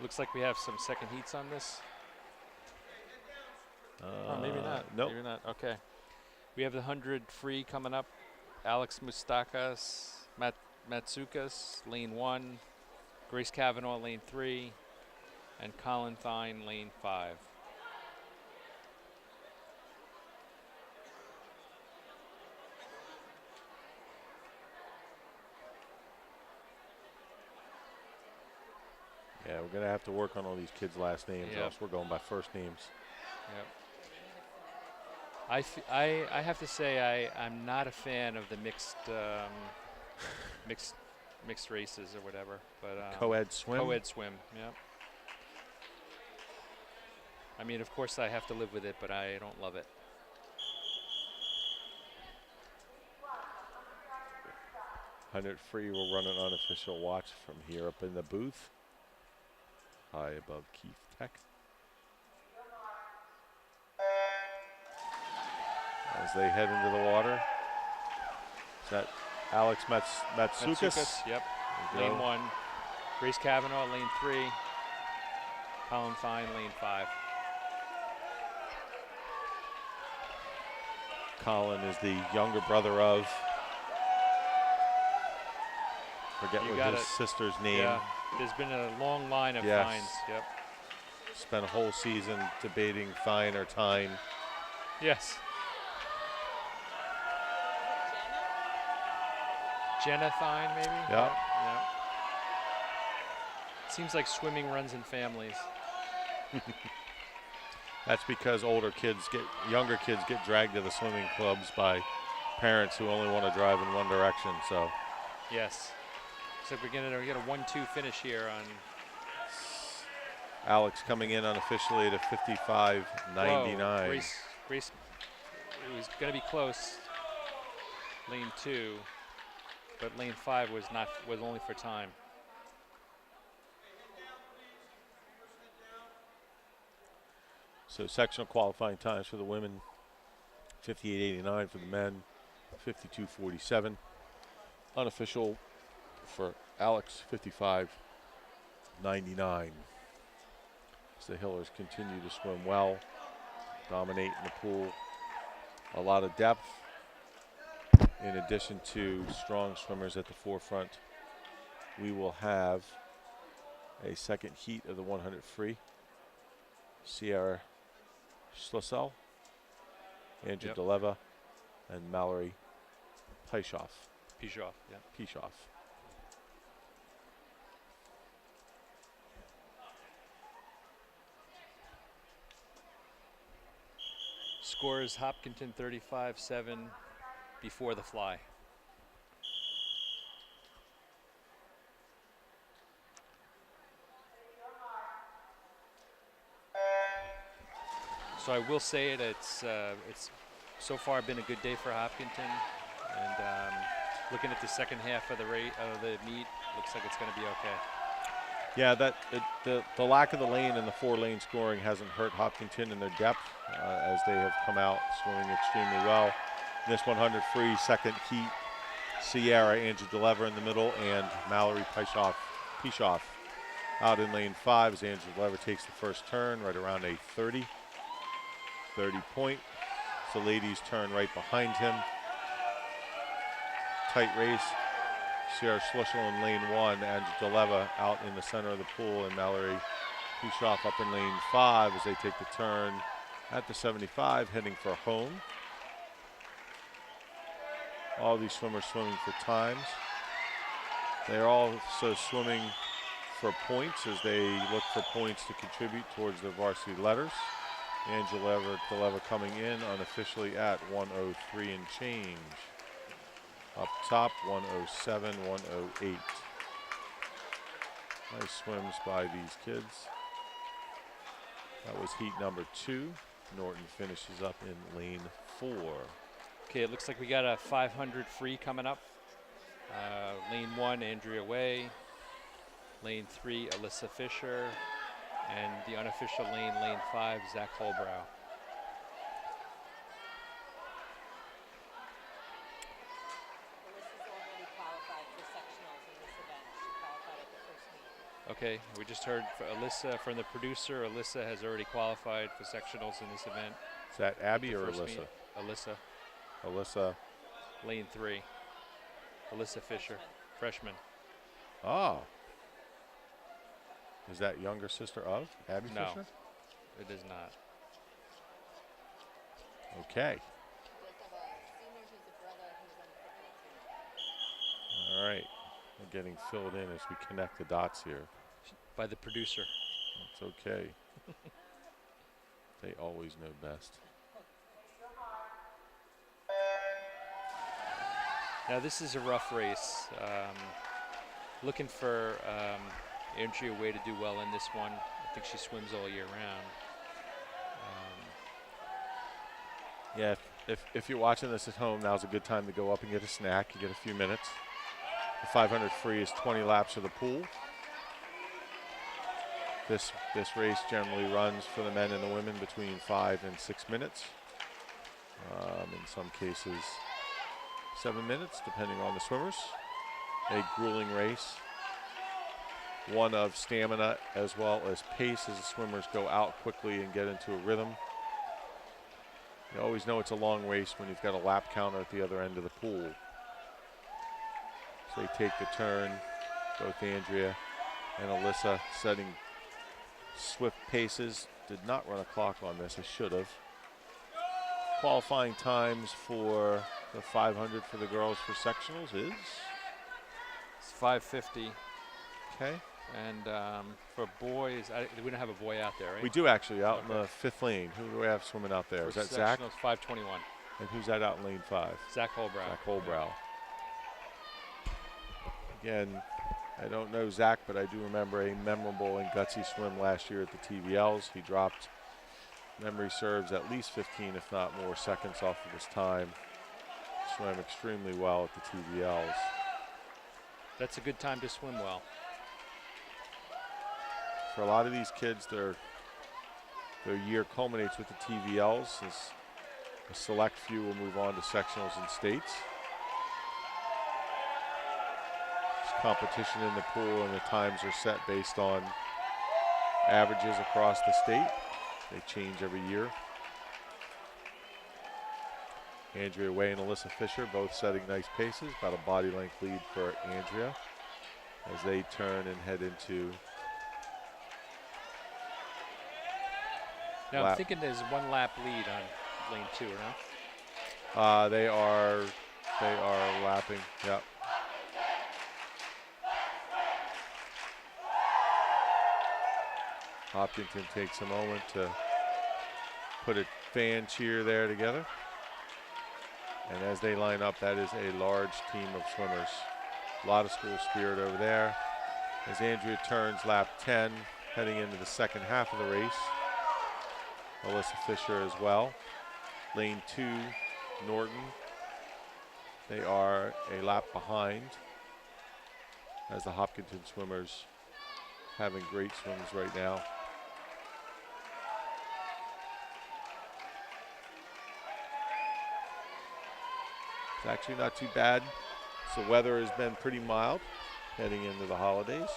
Looks like we have some second heats on this. Oh, maybe not. Nope. Maybe not. Okay. We have the 100 free coming up. Alex Mustakas, Matsukas, lane 1. Grace Kavanaugh, lane 3. And Colin Thine, lane 5. Yeah, we're going to have to work on all these kids' last names, or Yep. else we're going by first names. Yep. I have to say I'm not a fan of the mixed mixed races or whatever, but Co-ed swim? Co-ed swim, yeah. I mean, of course I have to live with it, but I don't love it. $100 free will run an unofficial watch from here up in the booth, high above Keith Tech. As they head into the water. Is that Alex Matsukas? Yep. There you Lane go. 1. Grace Kavanaugh, lane 3. Colin Fine, lane 5. Colin is the younger brother of Forget You what got his it. sister's name. Yeah, there's been a long line of Yes. fines. Yep. Spent a whole season debating fine or tine. Yes. Jenna Fine, maybe? Yep. Yep. Seems like swimming runs in families. That's because younger kids get dragged to the swimming clubs by parents who only want to drive in one direction. So Yes. So we get a 1-2 finish here on. Alex coming in unofficially at a 55.99. Whoa, Grace, it was going to be close. Lane 2, but lane 5 was only for time. So sectional qualifying times for the women, 58.89 for the men, 52.47. Unofficial for Alex, 55.99. As the Hillers continue to swim well, dominate in the pool. A lot of depth, in addition to strong swimmers at the forefront. We will have a second heat of the 100 free. Sierra Schlussel, Andrew Yep. Deleva, and Mallory Pishoff. Pishoff, yeah. Pishoff. Scores Hopkinton 35-7 before the fly. So I will say it's so far been a good day for Hopkinton, and looking at the second half of the meet, looks like it's going to be okay. Yeah, the lack of the lane and the 4-lane scoring hasn't hurt Hopkinton in their depth as they have come out swimming extremely well. In this 100 free second heat, Sierra, Andrew Deleva in the middle, and Mallory Pishoff out in lane 5 as Andrew Deleva takes the first turn right around a 30 point. So ladies turn right behind him. Tight race. Sierra Schlussel in lane 1, Andrew Deleva out in the center of the pool, and Mallory Pishoff up in lane 5 as they take the turn at the 75, heading for home. All these swimmers swimming for times. They're also swimming for points as they look for points to contribute towards their varsity letters. Andrew Deleva coming in unofficially at 103 and change. Up top, 107, 108. Nice swims by these kids. That was heat number 2. Norton finishes up in lane 4. Okay, it looks like we got a 500 free coming up. Lane 1, Andrea Way. Lane 3, Alyssa Fisher. And the unofficial lane 5, Zach Holbrow. Alyssa's already qualified for sectionals in this event. She qualified at the first meet. Okay, we just heard Alyssa from the producer. Alyssa has already qualified for sectionals in this event. Is that Abby The or first Alyssa? meet. Alyssa, Alyssa. lane 3. Alyssa Fisher, freshman. Oh. Is that younger sister of Abby No. Fisher? It is not. Okay. She does have a senior who's a brother who's on the football team. All right. We're getting filled in as we connect the dots here. By the producer. It's okay. They always know best. Now this is a rough race. Looking for Andrea Way to do well in this one. I think she swims all year round. Yeah, if you're watching this at home, now's a good time to go up and get a snack. You get a few minutes. The 500 free is 20 laps of the pool. This race generally runs for the men and the women between 5 and 6 minutes. In some cases, 7 minutes, depending on the swimmers. A grueling race. One of stamina as well as pace as the swimmers go out quickly and get into a rhythm. You always know it's a long race when you've got a lap counter at the other end of the pool. So they take the turn, both Andrea and Alyssa setting swift paces. Did not run a clock on this, I should have. Qualifying times for the 500 for the girls for sectionals is? It's 5:50. Okay. And for boys, we don't have a boy out there, right? We do actually, out in the 5th lane. Who do we have swimming out there? Is For that Zach? sectionals, 5:21. And who's that out in lane 5? Zach Holbrow. Zach Holbrow. Again, I don't know Zach, but I do remember a memorable and gutsy swim last year at the TVLs. He dropped, memory serves, at least 15, if not more, seconds off of his time. Swam extremely well at the TVLs. That's a good time to swim well. For a lot of these kids, their year culminates with the TVLs, as a select few will move on to sectionals and states. There's competition in the pool, and the times are set based on averages across the state. They change every year. Andrea Way and Alyssa Fisher both setting nice paces, about a body length lead for Andrea as they turn and head into Now lap. I'm thinking there's 1 lap lead on lane 2, or no? They are lapping. Yep. Hopkinton takes a moment to put a fan cheer there together. And as they line up, that is a large team of swimmers. A lot of school spirit over there. As Andrea turns lap 10, heading into the second half of the race. Alyssa Fisher as well. Lane 2, Norton. They are a lap behind as the Hopkinton swimmers having great swims right now. It's actually not too bad. So the weather has been pretty mild heading into the holidays.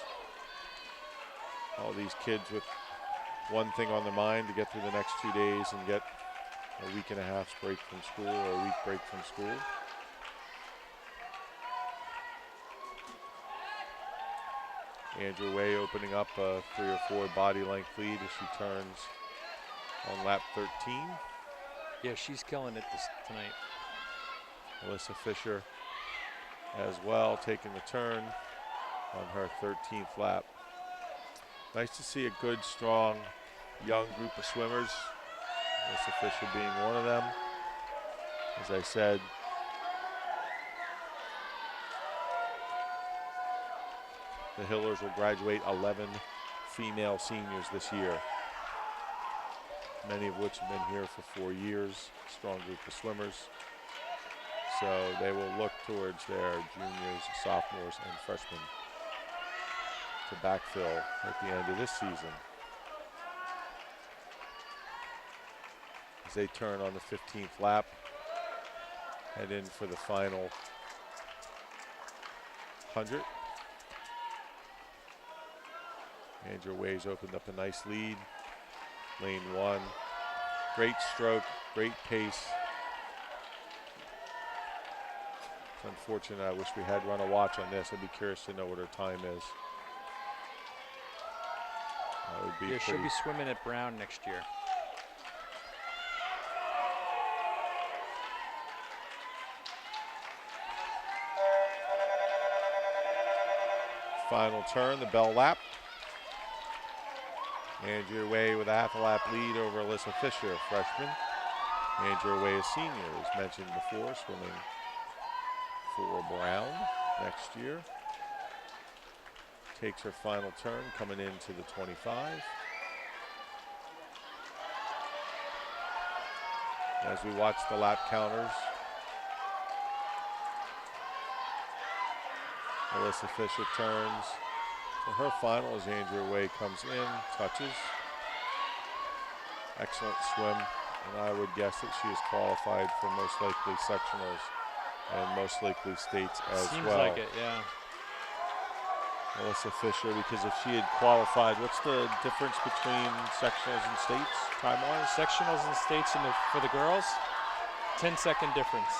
All these kids with one thing on their mind to get through the next 2 days and get a week and a half's break from school, or a week break from school. Andrew Way opening up a 3 or 4 body length lead as she turns on lap 13. Yeah, she's killing it tonight. Alyssa Fisher as well, taking the turn on her 13th lap. Nice to see a good, strong, young group of swimmers. Alyssa Fisher being one of them. As I said, the Hillers will graduate 11 female seniors this year, many of which have been here for 4 years. Strong group of swimmers. So they will look towards their juniors, sophomores, and freshmen to backfill at the end of this season. As they turn on the 15th lap, head in for the final 100. Andrew Ways opened up a nice lead. Lane 1, great stroke, great pace. It's unfortunate, I wish we had run a watch on this. I'd be curious to know what her time is. That would be She'll be swimming at Brown next year. Final turn, the bell lap. Andrea Way with a half a lap lead over Alyssa Fisher, freshman. Andrea Way, a senior, as mentioned before, swimming for Brown next year. Takes her final turn, coming into the 25. As we watch the lap counters, Alyssa Fisher turns. So her final as Andrea Way comes in, touches. Excellent swim, and I would guess that she is qualified for most likely sectionals and most likely states as well. Seems like it, yeah. Alyssa Fisher, because if she had qualified, what's the difference between sectionals and states time-wise? Sectionals and states for the girls, 10-second difference.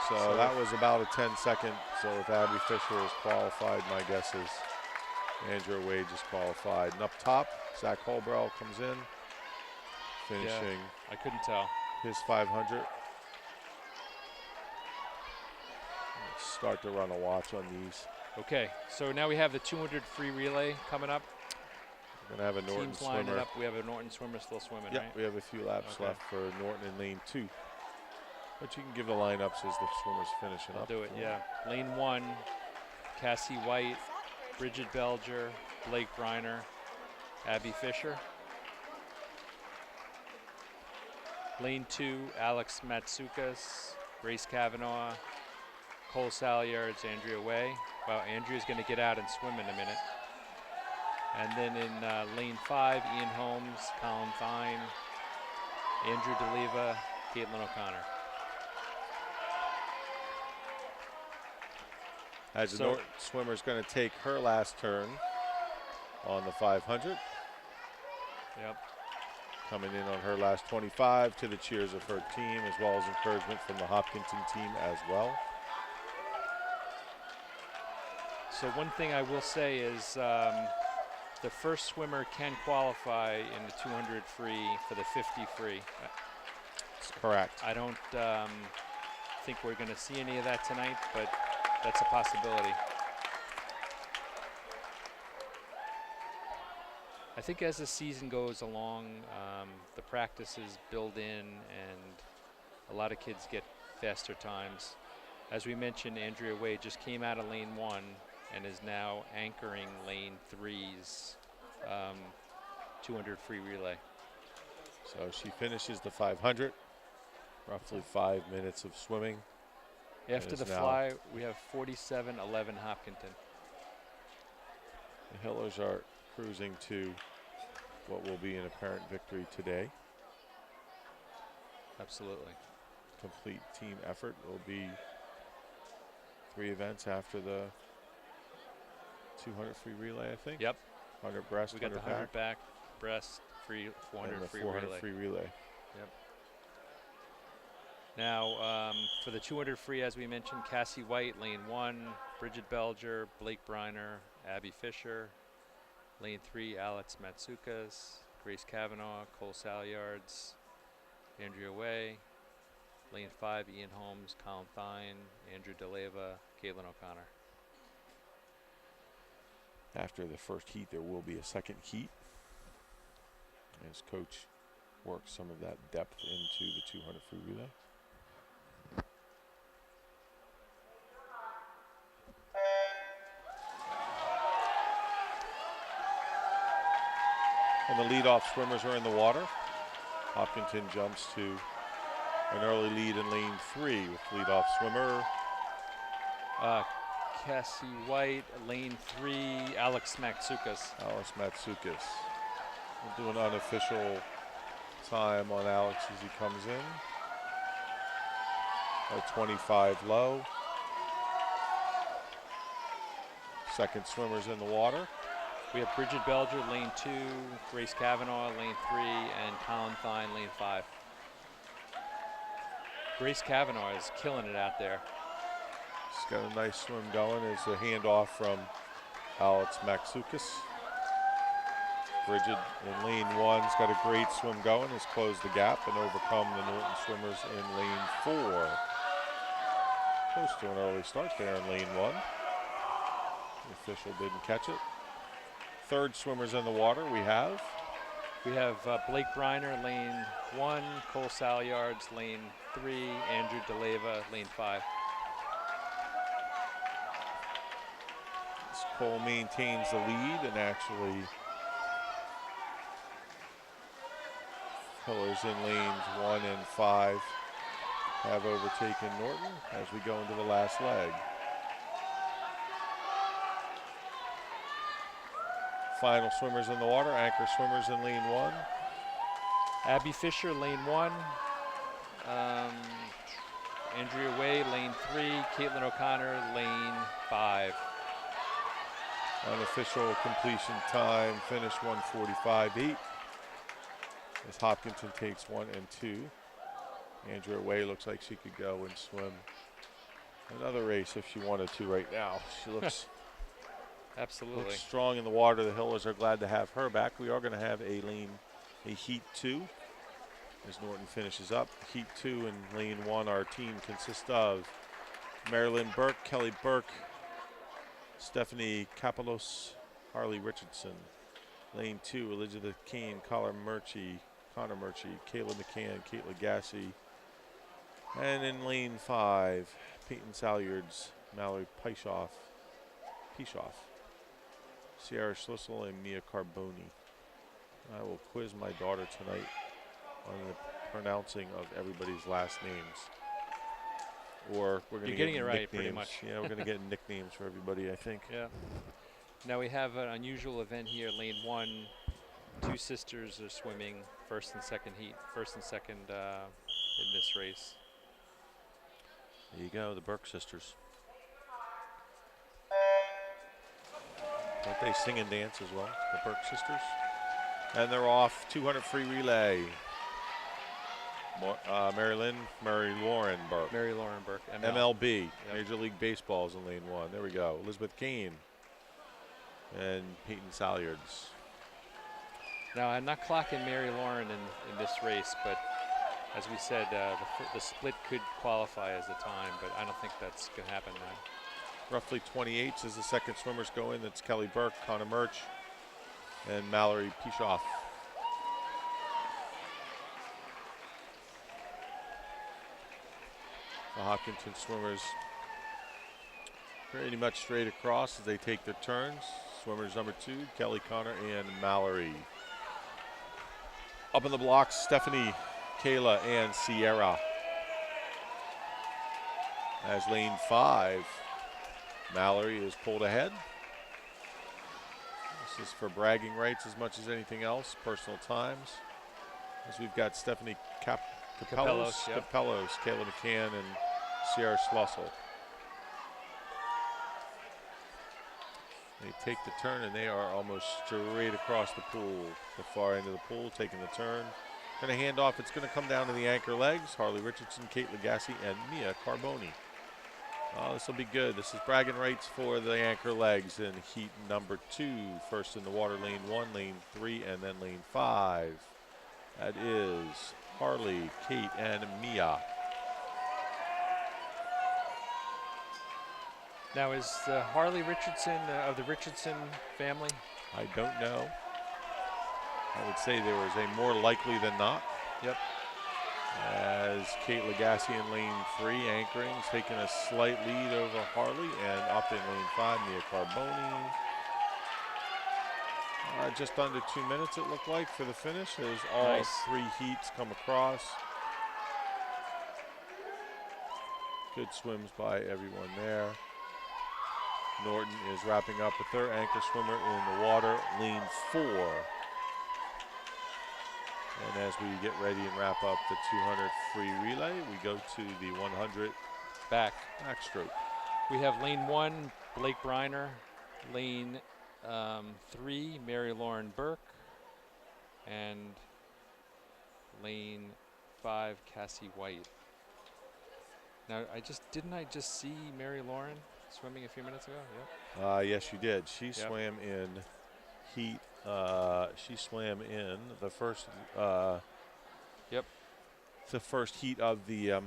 So that was about a 10-second. So if Abby Fisher is qualified, my guess is Andrea Wade is qualified. And up top, Zach Holbrell comes in, finishing I couldn't tell. his 500. Let's start to run a watch on these. Okay, so now we have the 200 free relay coming up. We're going to have a Norton Teams lining swimmer. up. We have a Norton swimmer still swimming, Yep, right? we have a few laps left for Norton in lane 2. But you can give the lineups as the swimmers finishing I'll up. do it, yeah. Lane 1, Cassie White, Bridget Belger, Blake Briner, Abby Fisher. Lane 2, Alex Matsoukas, Grace Kavanaugh, Cole Salyards, Andrea Way. Wow, Andrea's going to get out and swim in a minute. And then in lane 5, Ian Holmes, Colin Fine, Andrew DeLeva, Caitlin O'Connor. As the Norton swimmer's going to take her last turn on the 500. Yep. Coming in on her last 25 to the cheers of her team, as well as encouragement from the Hopkinton team as well. So one thing I will say is the first swimmer can qualify in the 200 free for the 50 free. That's correct. I don't think we're going to see any of that tonight, but that's a possibility. I think as the season goes along, the practices build in and a lot of kids get faster times. As we mentioned, Andrea Wade just came out of lane 1 and is now anchoring lane 3's 200 free relay. So she finishes the 500, roughly 5 minutes of swimming. After the fly, we have 47-11 Hopkinton. The Hillers are cruising to what will be an apparent victory today. Absolutely. Complete team effort. Will be 3 events after the 200 free relay, I think. Yep. 100 breast, We got the 100 back, breast, free, 400 and the free 400 relay. free relay. Yep. Now, for the 200 free, as we mentioned, Cassie White, lane 1, Bridget Belger, Blake Briner, Abby Fisher. Lane 3, Alex Matsoukas, Grace Kavanaugh, Cole Salyards, Andrea Way. Lane 5, Ian Holmes, Colin Fine, Andrew DeLeva, Caitlin O'Connor. After the first heat, there will be a second heat as coach works some of that depth into the 200 free relay. And the leadoff swimmers are in the water. Hopkinton jumps to an early lead in lane 3 with leadoff swimmer. Cassie White, lane 3, Alex Matsoukas. Alex Matsoukas. We'll do an unofficial time on Alex as he comes in. A 25 low. Second swimmer's in the water. We have Bridget Belger, lane 2, Grace Kavanaugh, lane 3, and Colin Fine, lane 5. Grace Kavanaugh is killing it out there. She's got a nice swim going. It's a handoff from Alex Matsoukas. Bridget in lane 1's got a great swim going, has closed the gap and overcome the Norton swimmers in lane 4. Close to an early start there in lane 1. The official didn't catch it. Third swimmers in the water we have Blake Briner, lane 1, Cole Salyards, lane 3, Andrew DeLeva, lane 5. Cole maintains the lead, and actually Hillers in lanes 1 and 5 have overtaken Norton as we go into the last leg. Final swimmers in the water, anchor swimmers in lane 1. Abby Fisher, lane 1. Andrea Way, lane 3. Caitlin O'Connor, lane 5. Unofficial completion time, finish 1:45.8. As Hopkinton takes 1 and 2. Andrea Way looks like she could go and swim Another race if she wanted to right now. She looks Absolutely. strong in the water. The Hillers are glad to have her back. We are going to have a Heat 2 as Norton finishes up. Heat 2 and Lane 1, our team consists of Marilyn Burke, Kelly Burke, Stephanie Kapelos, Harley Richardson. Lane 2, Elizabeth Kane, Connor Murchie, Kayla McCann, Kate Legassi. And in lane 5, Peyton Salyards, Mallory Pishoff, Sierra Schlissel, and Mia Carboni. I will quiz my daughter tonight on the pronouncing of everybody's last names. Or we're going to get getting it right, nicknames. pretty much. Yeah, we're going to get nicknames for everybody, I think. Yeah. Now we have an unusual event here. Lane 1, 2 sisters are swimming first and second in this race. There you go, the Burke sisters. Don't they sing and dance as well, the Burke sisters? And they're off. 200 free relay. Mary Lauren Burke. Mary Lauren Burke, MLB, Yep. Major League Baseball is in lane 1. There we go. Elizabeth Kane and Peyton Salyards. Now I'm not clocking Mary Lauren in this race, but as we said, the split could qualify as a time, but I don't think that's going to happen now. Roughly 28 as the second swimmers go in. That's Kelly Burke, Connor Murch, and Mallory Pishoff. The Hopkinton swimmers pretty much straight across as they take their turns. Swimmers number 2, Kelly, Connor, and Mallory. Up in the blocks, Stephanie, Kayla, and Sierra. As lane 5, Mallory is pulled ahead. This is for bragging rights as much as anything else, personal times. As we've got Stephanie Kapelos, yep. Kayla McCann, and Sierra Schlossel. They take the turn and they are almost straight across the pool, the far end of the pool, taking the turn. Going to hand off. It's going to come down to the anchor legs. Harley Richardson, Kate Legassi, and Mia Carboni. Oh, this will be good. This is bragging rights for the anchor legs in heat number 2. First in the water, lane 1, lane 3, and then lane 5. That is Harley, Kate, and Mia. Now is Harley Richardson of the Richardson family? I don't know. I would say there was a more likely than not. Yep. As Kate Legassi in lane 3 anchoring, is taking a slight lead over Harley, and up in lane 5, Mia Carboni. Just under 2 minutes it looked like for the finish as all Nice. 3 heats come across. Good swims by everyone there. Norton is wrapping up with her anchor swimmer in the water, lane 4. And as we get ready and wrap up the 200 free relay, we go to the 100 backstroke. We have lane 1, Blake Briner. Lane 3, Mary Lauren Burke. And lane 5, Cassie White. Now, didn't I just see Mary Lauren swimming a few minutes ago? Yep. Yes, you did. She swam in heat. She swam in the first. The first heat of the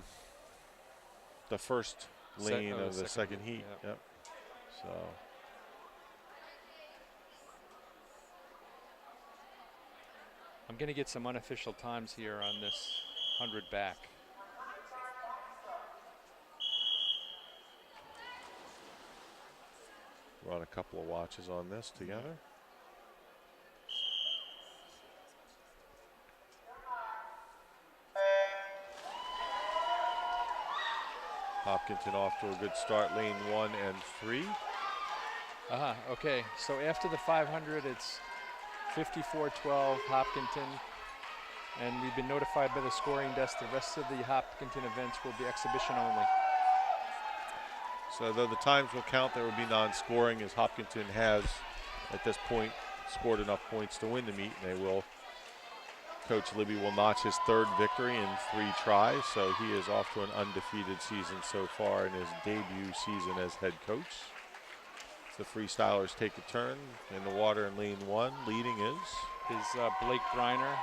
first lane of the second heat. Yep. So. I'm going to get some unofficial times here on this 100 back. Run a couple of watches on this together. Hopkinton off to a good start, lane 1 and 3. Okay, so after the 500, it's 54-12 Hopkinton. And we've been notified by the scoring desk the rest of the Hopkinton events will be exhibition only. So though the times will count, there will be non-scoring as Hopkinton has, at this point, scored enough points to win the meet, and they will Coach Libby will notch his 3rd victory in 3 tries, so he is off to an undefeated season so far in his debut season as head coach. The freestylers take a turn in the water in lane 1. Leading is Blake Briner.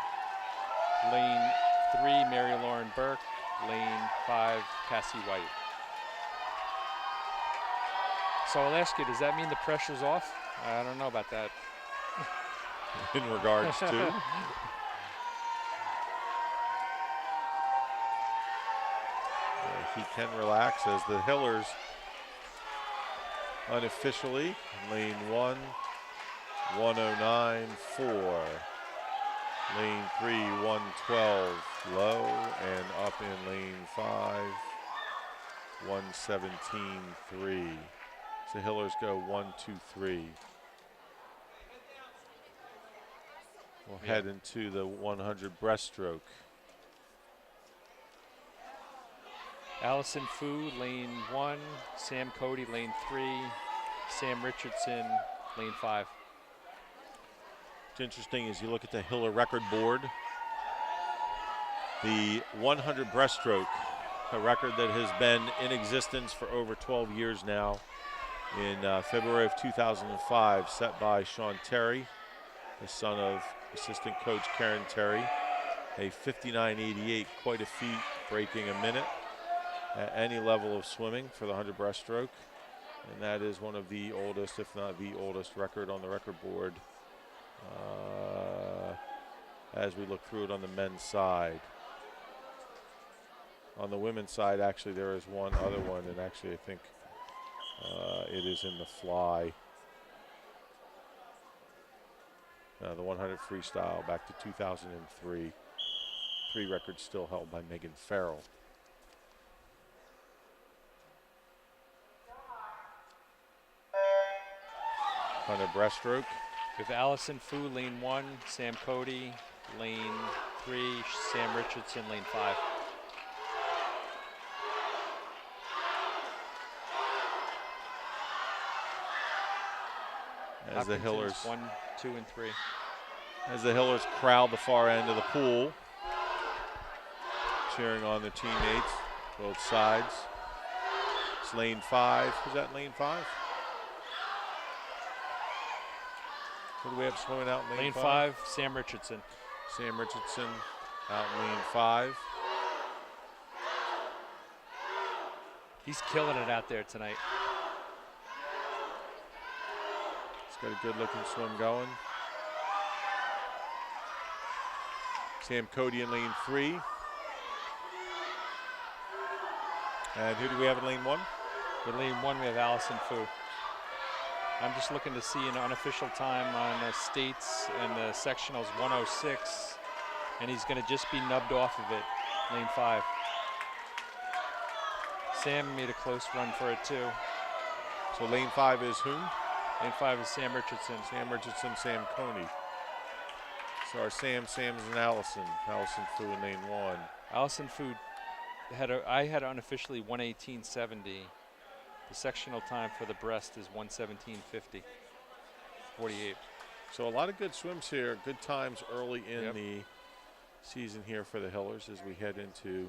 Lane 3, Mary Lauren Burke. Lane 5, Cassie White. So I'll ask you, does that mean the pressure's off? I don't know about that. in regards to. He can relax as the Hillers unofficially in lane 1, 109.4. Lane 3, 112 low, and up in lane 5, 117.3. So Hillers go 1, 2, 3. We'll head into the 100 breaststroke. Allison Fu, lane 1. Sam Cody, lane 3. Sam Richardson, lane 5. What's interesting is you look at the Hiller record board. The 100 breaststroke, a record that has been in existence for over 12 years now, in February of 2005, set by Sean Terry, the son of assistant coach Karen Terry. A 59.88, quite a feat, breaking a minute at any level of swimming for the 100 breaststroke. And that is one of the oldest, if not the oldest, record on the record board as we look through it on the men's side. On the women's side, actually, there is one other one, and actually I think it is in the fly. The 100 freestyle back to 2003. 3 records still held by Megan Farrell. On a breaststroke. With Allison Fu, lane 1. Sam Cody, lane 3. Sam Richardson, lane 5. As the Hillers 1, 2, and 3. As the Hillers crowd the far end of the pool, cheering on their teammates, both sides. It's lane 5. Who's that in lane 5? Who do we have swimming out in lane 5? Sam Richardson. Sam Richardson out in lane 5. He's killing it out there tonight. He's got a good looking swim going. Sam Cody in lane 3. And who do we have in lane 1? In lane 1, we have Allison Fu. I'm just looking to see an unofficial time on the states and the sectionals 106, and he's going to just be nubbed off of it, lane 5. Sam made a close run for it too. So lane 5 is who? Lane 5 is Sam Richardson. Sam Richardson, Sam Coney. So our Sams, and Allison. Allison Fu in lane 1. Allison Fu I had unofficially 118.70. The sectional time for the breast is 117.50. 48. So a lot of good swims here, good times early in the season here for the Hillers as we head into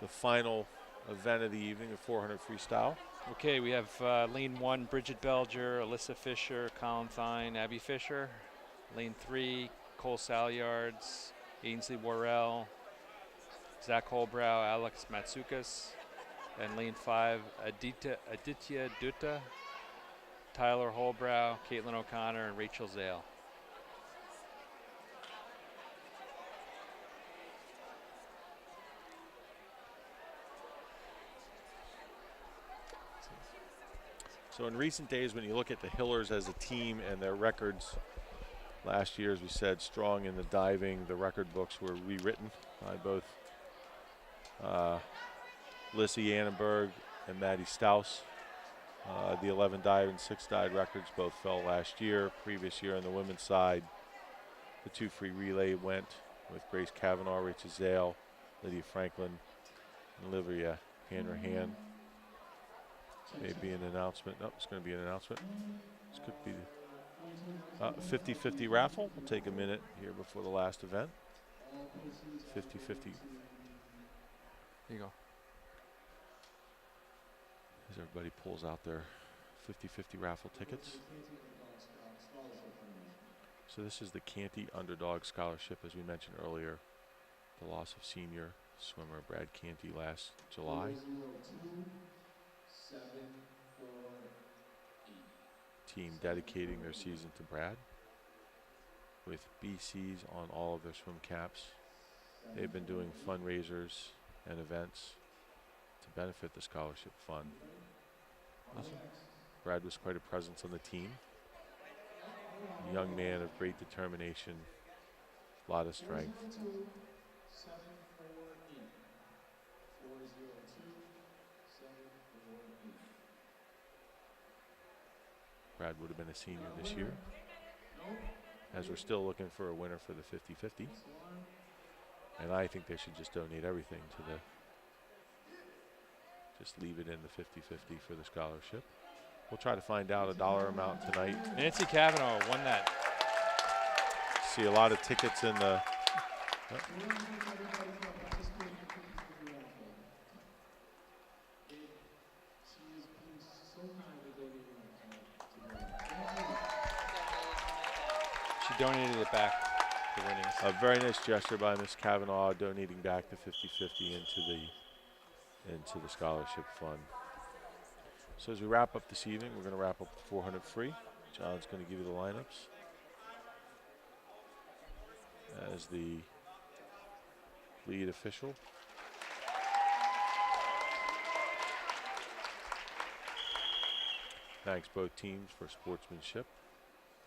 the final event of the evening, the 400 freestyle. Okay, we have lane 1, Bridget Belger, Alyssa Fisher, Colin Thine, Abby Fisher. Lane 3, Cole Salyards, Ainsley Worrell, Zach Holbrow, Alex Matsoukas. And lane 5, Aditya Dutta, Tyler Holbrow, Caitlin O'Connor, and Rachel Zale. So in recent days, when you look at the Hillers as a team and their records, last year, as we said, strong in the diving, the record books were rewritten by both Lissy Annenberg and Maddie Staus. The 11 dive and 6 dive records both fell last year. Previous year on the women's side, the 2 free relay went with Grace Kavanaugh, Rachel Zale, Lydia Franklin, and Olivia Hanrahan. Maybe an announcement. No, it's going to be an announcement. This could be the 50-50 raffle. We'll take a minute here before the last event. 50-50. Here you go. As everybody pulls out their 50-50 raffle tickets. So this is the Canty Underdog Scholarship, as we mentioned earlier. The loss of senior swimmer Brad Canty last July. Team dedicating their season to Brad with BCs on all of their swim caps. They've been doing fundraisers and events to benefit the scholarship fund. Awesome. Brad was quite a presence on the team. A young man of great determination, a lot of strength. Brad would have been a senior this year, as we're still looking for a winner for the 50-50. And I think they should just donate everything to the, just leave it in the 50-50 for the scholarship. We'll try to find out a dollar amount tonight. Nancy Cavanaugh won that. See a lot of tickets in the, She donated it back, the winnings. a very nice gesture by Miss Cavanaugh, donating back the 50-50 into the scholarship fund. So as we wrap up this evening, we're going to wrap up the 400 free. John's going to give you the lineups as the lead official. Thanks both teams for sportsmanship.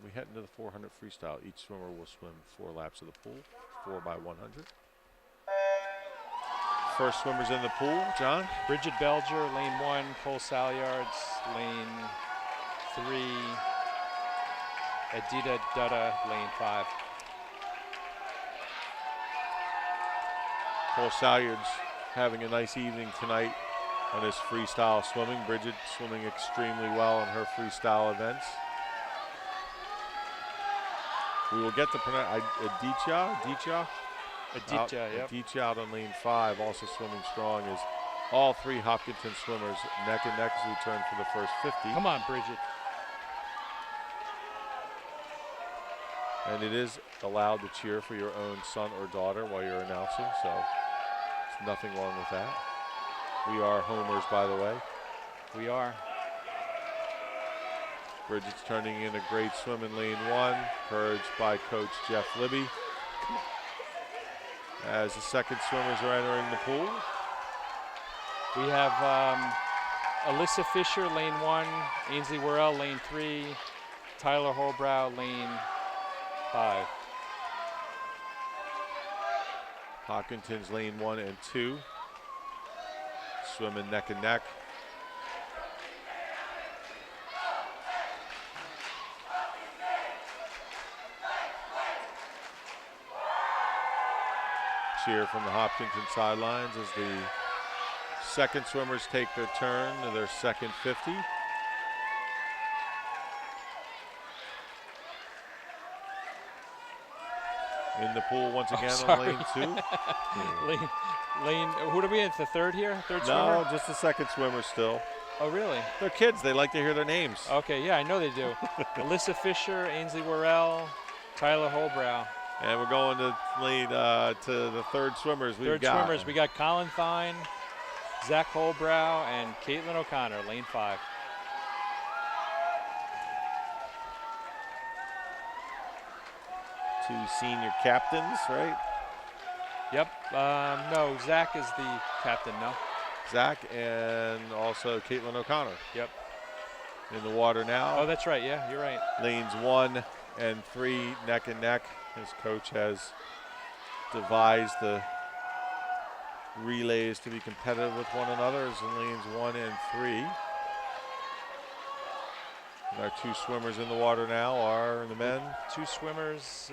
We head into the 400 freestyle. Each swimmer will swim 4 laps of the pool, 4 by 100. First swimmers in the pool, John. Bridget Belger, lane 1. Cole Salyards, lane 3. Adita Dutta, lane 5. Cole Salyards having a nice evening tonight on his freestyle swimming. Bridget swimming extremely well in her freestyle events. We will get to Aditya, yep. Aditya out on lane 5, also swimming strong as all 3 Hopkinton swimmers neck and neck as we turn for the first 50. Come on, Bridget. And it is allowed to cheer for your own son or daughter while you're announcing, so there's nothing wrong with that. We are homers, by the way. We are. Bridget's turning in a great swim in lane 1, encouraged by Coach Jeff Libby. As the second swimmers are entering the pool. We have Alyssa Fisher, lane 1. Ainsley Worrell, lane 3. Tyler Holbrow, lane 5. Hopkinton's lane 1 and 2. Swimming neck and neck. Cheer from the Hopkinton sidelines as the second swimmers take their turn to their second 50. In the pool once again on lane 2. lane, who are we in? The third here? Third No, swimmer? just the second swimmer still. Oh, really? They're kids. They like to hear their names. Okay, yeah, I know they do. Alyssa Fisher, Ainsley Worrell, Tyler Holbrow. And we're going to lead to the third swimmers. We got Colin Thine, Zach Holbrow, and Caitlin O'Connor, lane 5. Two senior captains, right? Yep. No, Zach is the captain, no? Zach and also Caitlin O'Connor. Yep. In the water now. Oh, that's right. Yeah, you're right. Lanes 1 and 3 neck and neck. His coach has devised the relays to be competitive with one another as in lanes 1 and 3. And our 2 swimmers in the water now are the men. 2 swimmers.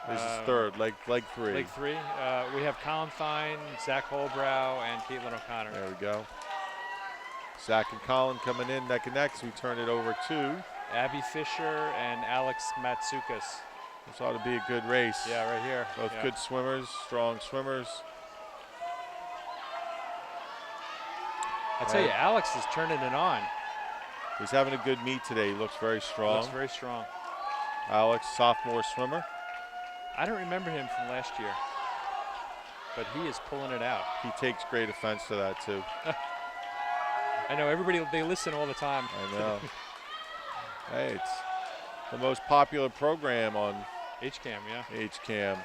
This is third, leg 3. Leg 3. We have Colin Thine, Zach Holbrow, and Caitlin O'Connor. There we go. Zach and Colin coming in neck and neck. So we turn it over to Abby Fisher and Alex Matsoukas. This ought to be a good race. Yeah, right here. Both Yeah. good swimmers, strong swimmers. I tell you, Alex is turning it on. He's having a good meet today. He looks very strong. Looks very strong. Alex, sophomore swimmer. I don't remember him from last year, but he is pulling it out. He takes great offense to that, too. I know everybody, they listen all the time. I know. Hey, it's the most popular program on HCAM, yeah. HCAM.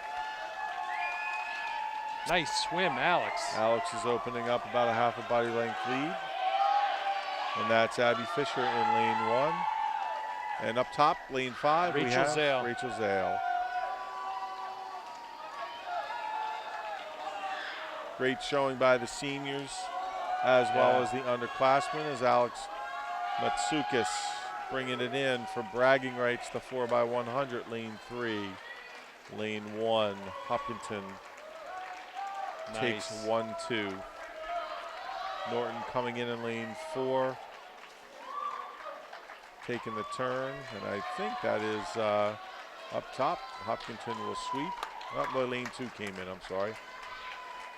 Nice swim, Alex. Alex is opening up about a half a body length lead. And that's Abby Fisher in lane 1. And up top, lane 5, we Rachel have Zale. Rachel Zale. Great showing by the seniors as well as the underclassmen, as Alex Matsoukas bringing it in for bragging rights, the 4x100, lane 3. Lane 1, Hopkinton takes 1-2. Norton coming in lane 4, taking the turn, and I think that is up top. Hopkinton will sweep. Oh, well, lane 2 came in, I'm sorry.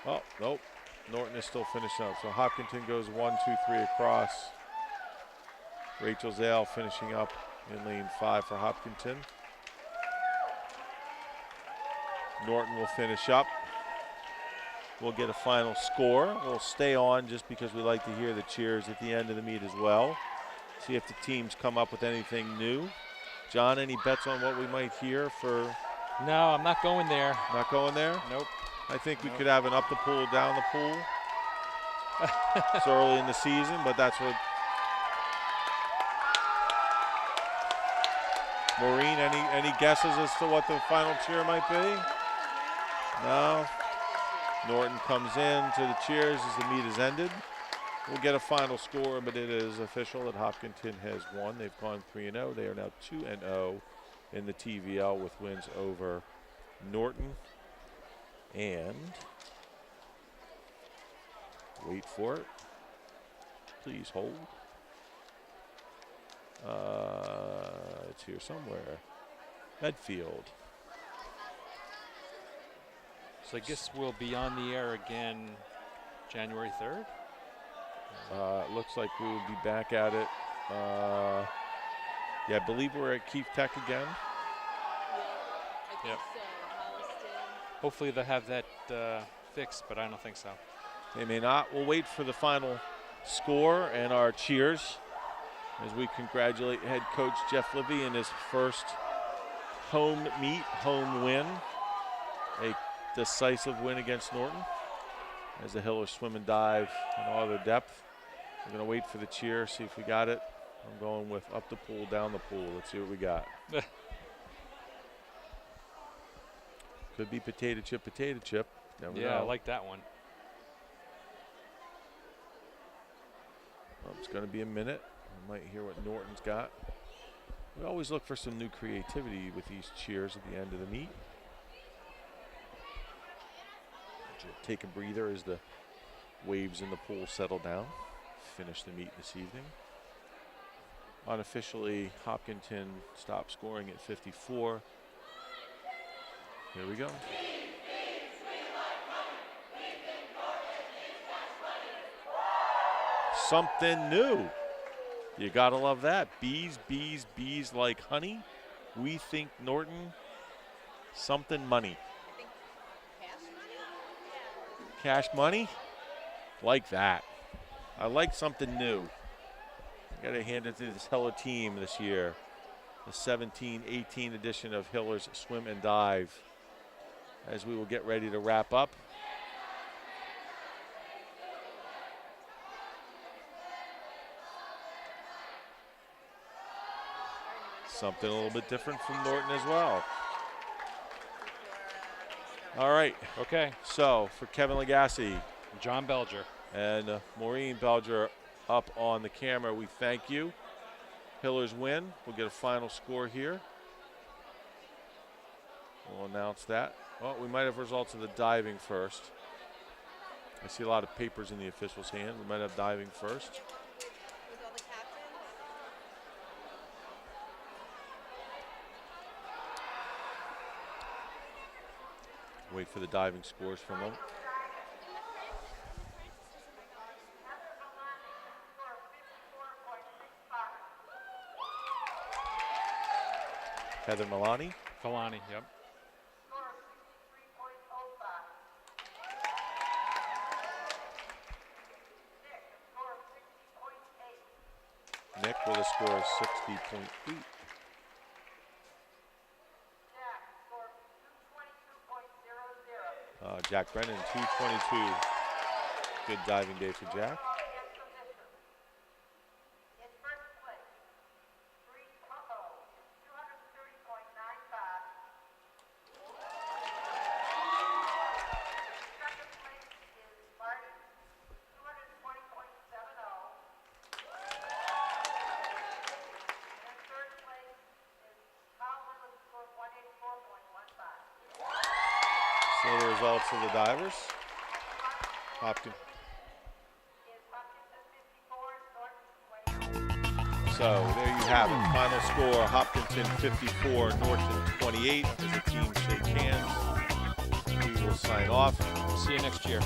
Oh, nope. Norton is still finishing up. So Hopkinton goes 1, 2, 3 across. Rachel Zale finishing up in lane 5 for Hopkinton. Norton will finish up. We'll get a final score. We'll stay on just because we like to hear the cheers at the end of the meet as well. See if the teams come up with anything new. John, any bets on what we might hear for? No, I'm not going there. Not going there? Nope. I think we could have an up the pool, down the pool. It's early in the season, but that's what. Maureen, any guesses as to what the final cheer might be? No. Norton comes in to the cheers as the meet is ended. We'll get a final score, but it is official that Hopkinton has won. They've gone 3-0. They are now 2-0 in the TVL with wins over Norton. And wait for it. Please hold. It's here somewhere. Medfield. So I guess we'll be on the air again January 3rd. It looks like we will be back at it. Yeah, I believe we're at Keefe Tech again. Yep. Hopefully they'll have that fixed, but I don't think so. They may not. We'll wait for the final score and our cheers as we congratulate head coach Jeff Livy in his first home meet, home win. A decisive win against Norton as the Hillers swim and dive in all their depth. We're going to wait for the cheer, see if we got it. I'm going with up the pool, down the pool. Let's see what we got. Could be potato chip. Never know. I like that one. Well, it's going to be a minute. We might hear what Norton's got. We always look for some new creativity with these cheers at the end of the meet. Take a breather as the waves in the pool settle down. Finish the meet this evening. Unofficially, Hopkinton stopped scoring at 54. Here we go. Something new. You gotta love that. Bees, bees, bees like honey. We think Norton, something money. Cash money? Like that. I like something new. Gotta hand it to this Hiller team this year. The 17-18 edition of Hiller's Swim and Dive. As we will get ready to wrap up. Something a little bit different from Norton as well. All right. Okay. So for Kevin Legassi, John Belger, and Maureen Belger up on the camera, we thank you. Hillers win. We'll get a final score here. We'll announce that. Well, we might have results of the diving first. I see a lot of papers in the official's hand. We might have diving first. wait for the diving scores from them. Heather Milani. Kalani, yep. Nick with a score of 60.8. Jack Brennan, 222. Good diving day for Jack. So the results of the divers. So there you have it. Final score, Hopkinton 54, Norton 28. As the team shake hands, we will sign off. See you next year.